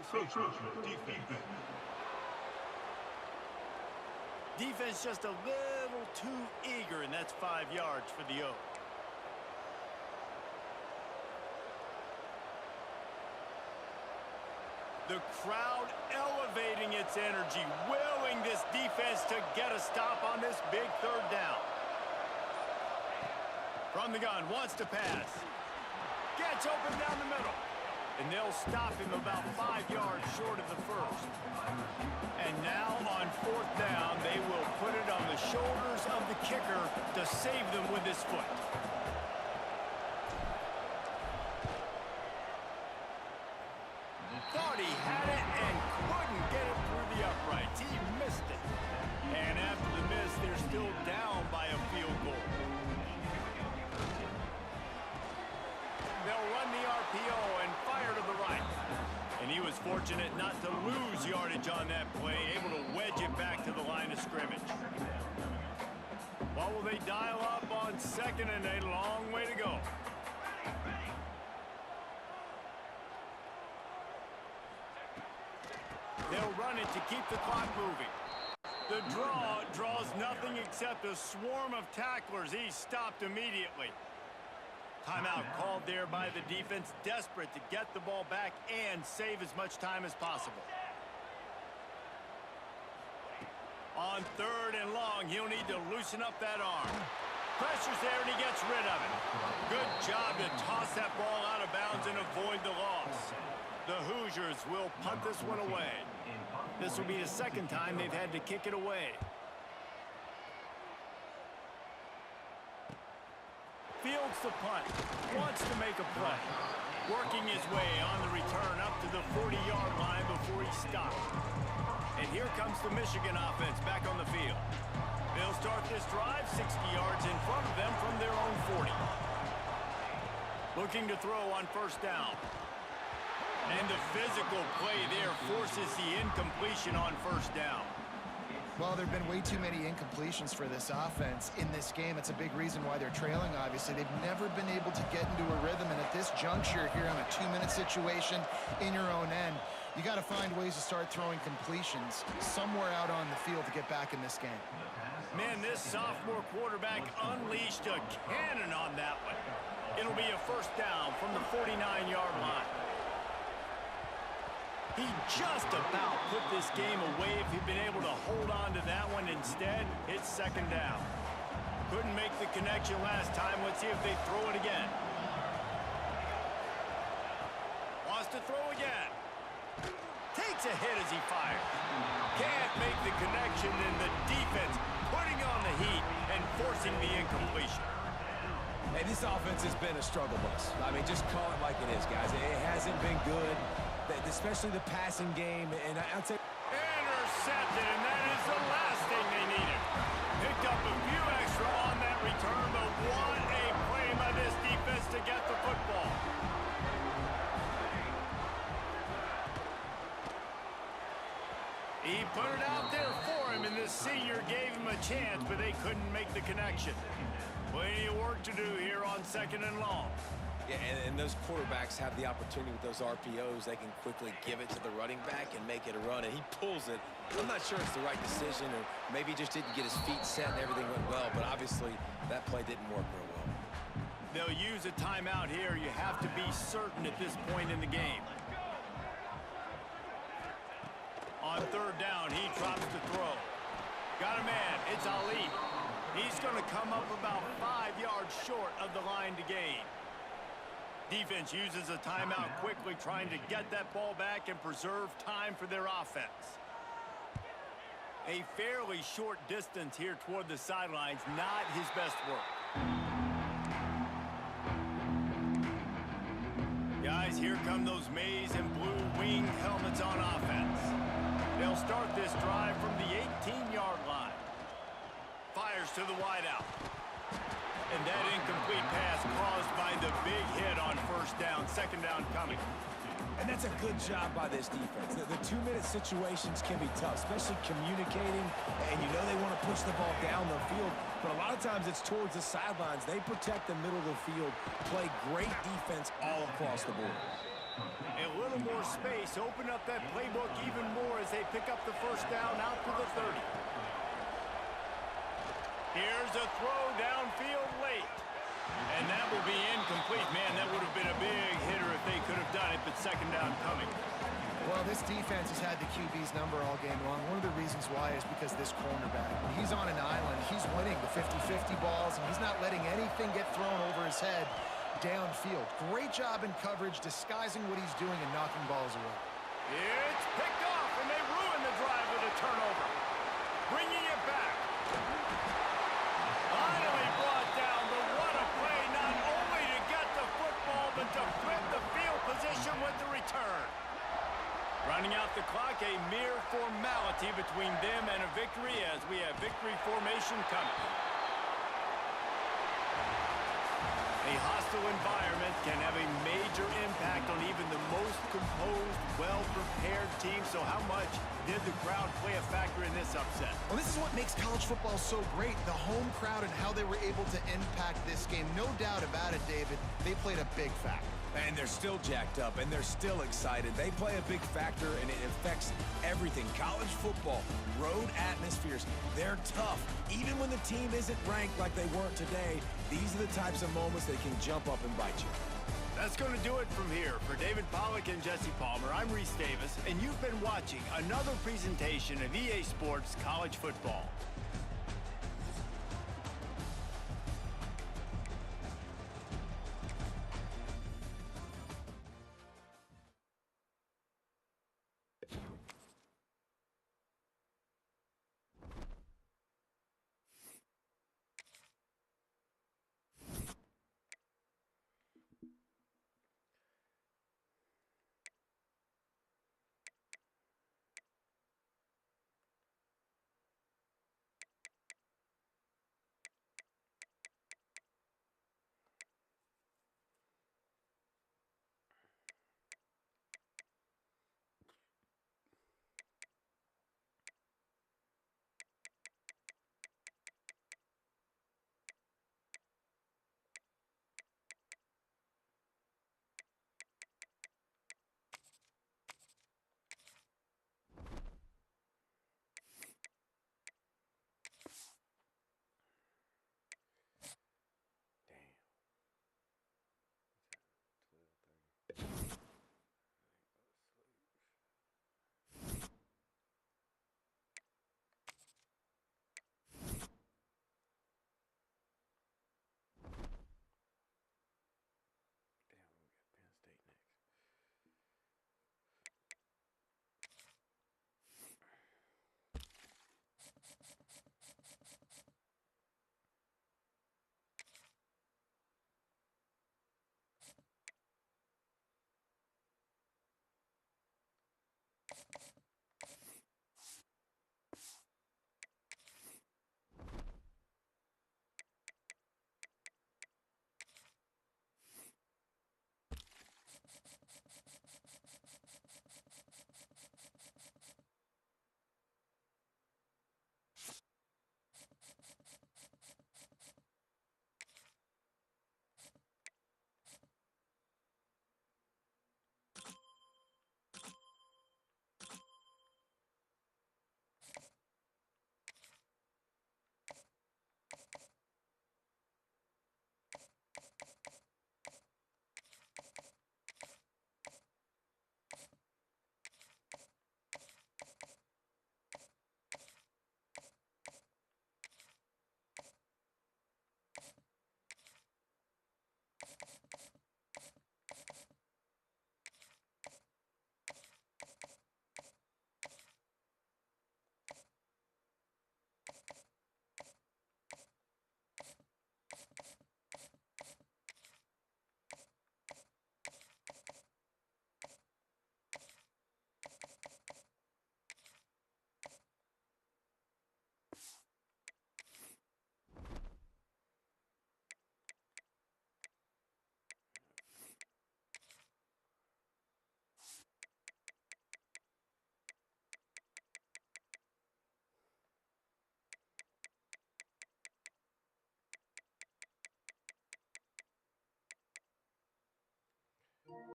Defense just a little too eager, and that's 5 yards for the O. The crowd elevating its energy, willing this defense to get a stop on this big third down. From the gun, wants to pass. Gets open down the middle. And they'll stop him about 5 yards short of the first. And now on fourth down, they will put it on the shoulders of the kicker to save them with his foot. Thought he had it and couldn't get it through the uprights. He missed it. And after the miss, they're still down by a field goal. They'll run the RPO and fire to the right. And he was fortunate not to lose yardage on that play, able to wedge it back to the line of scrimmage. What will they dial up on second and a long way to go? They'll run it to keep the clock moving. The draw draws nothing except a swarm of tacklers. He's stopped immediately. Timeout called there by the defense, desperate to get the ball back and save as much time as possible. On third and long, he'll need to loosen up that arm. Pressure's there, and he gets rid of it. Good job to toss that ball out of bounds and avoid the loss. The Hoosiers will punt this one away. This will be the second time they've had to kick it away. Fields the punt, wants to make a play. Working his way on the return up to the 40-yard line before he stopped. And here comes the Michigan offense back on the field. They'll start this drive 60 yards in front of them from their own 40. Looking to throw on first down. And the physical play there forces the incompletion on first down. Well, there have been way too many incompletions for this offense in this game. It's a big reason why they're trailing, obviously. They've never been able to get into a rhythm, and at this juncture here on a 2-minute situation in your own end, you got to find ways to start throwing completions somewhere out on the field to get back in this game. Man, this sophomore quarterback unleashed a cannon on that one. It'll be a first down from the 49-yard line. He just about put this game away if he'd been able to hold on to that one. Instead, it's second down. Couldn't make the connection last time. Let's see if they throw it again. Wants to throw again. Takes a hit as he fires. Can't make the connection, and the defense putting on the heat and forcing the incompletion. Hey, this offense has been a struggle bus. I mean, just call it like it is, guys. It hasn't been good, especially the passing game. And I'd say intercepted, and that is the last thing they needed. Picked up a few extra on that return, but what a play by this defense to get the football. He put it out there for him, and the senior gave him a chance, but they couldn't make the connection. Plenty of work to do here on second and long. Yeah, and those quarterbacks have the opportunity with those RPOs. They can quickly give it to the running back and make it a run, and he pulls it. I'm not sure it's the right decision, or maybe he just didn't get his feet set and everything went well, but obviously that play didn't work real well. They'll use a timeout here. You have to be certain at this point in the game. On third down, he drops the throw. Got a man. It's Ali. He's going to come up about 5 yards short of the line to gain. Defense uses a timeout quickly, trying to get that ball back and preserve time for their offense. A fairly short distance here toward the sidelines, not his best work. Guys, here come those maize and blue winged helmets on offense. They'll start this drive from the 18-yard line. Fires to the wideout. And that incomplete pass caused by the big hit on first down. Second down coming. And that's a good job by this defense. The 2-minute situations can be tough, especially communicating. And you know they want to push the ball down the field. But a lot of times it's towards the sidelines. They protect the middle of the field, play great defense all across the board. A little more space. Open up that playbook even more as they pick up the first down out to the 30. Here's a throw downfield late. And that will be incomplete. Man, that would have been a big hitter if they could have done it, but second down coming. Well, this defense has had the QB's number all game long. One of the reasons why is because this cornerback, when he's on an island, he's winning the 50-50 balls, and he's not letting anything get thrown over his head downfield. Great job in coverage, disguising what he's doing and knocking balls away. It's picked off, and they ruin the drive with a turnover. Bringing it back. Finally brought down, but what a play, not only to get the football, but to flip the field position with the return. Running out the clock, a mere formality between them and a victory as we have victory formation coming. A hostile environment can have a major impact on even the most composed, well-prepared team. So how much did the crowd play a factor in this upset? Well, this is what makes college football so great, the home crowd and how they were able to impact this game. No doubt about it, David, they played a big factor. And they're still jacked up, and they're still excited. They play a big factor, and it affects everything. College football, road atmospheres, they're tough. Even when the team isn't ranked like they weren't today, these are the types of moments that can jump up and bite you. That's going to do it from here. For David Pollack and Jesse Palmer, I'm Reese Davis, and you've been watching another presentation of EA Sports College Football.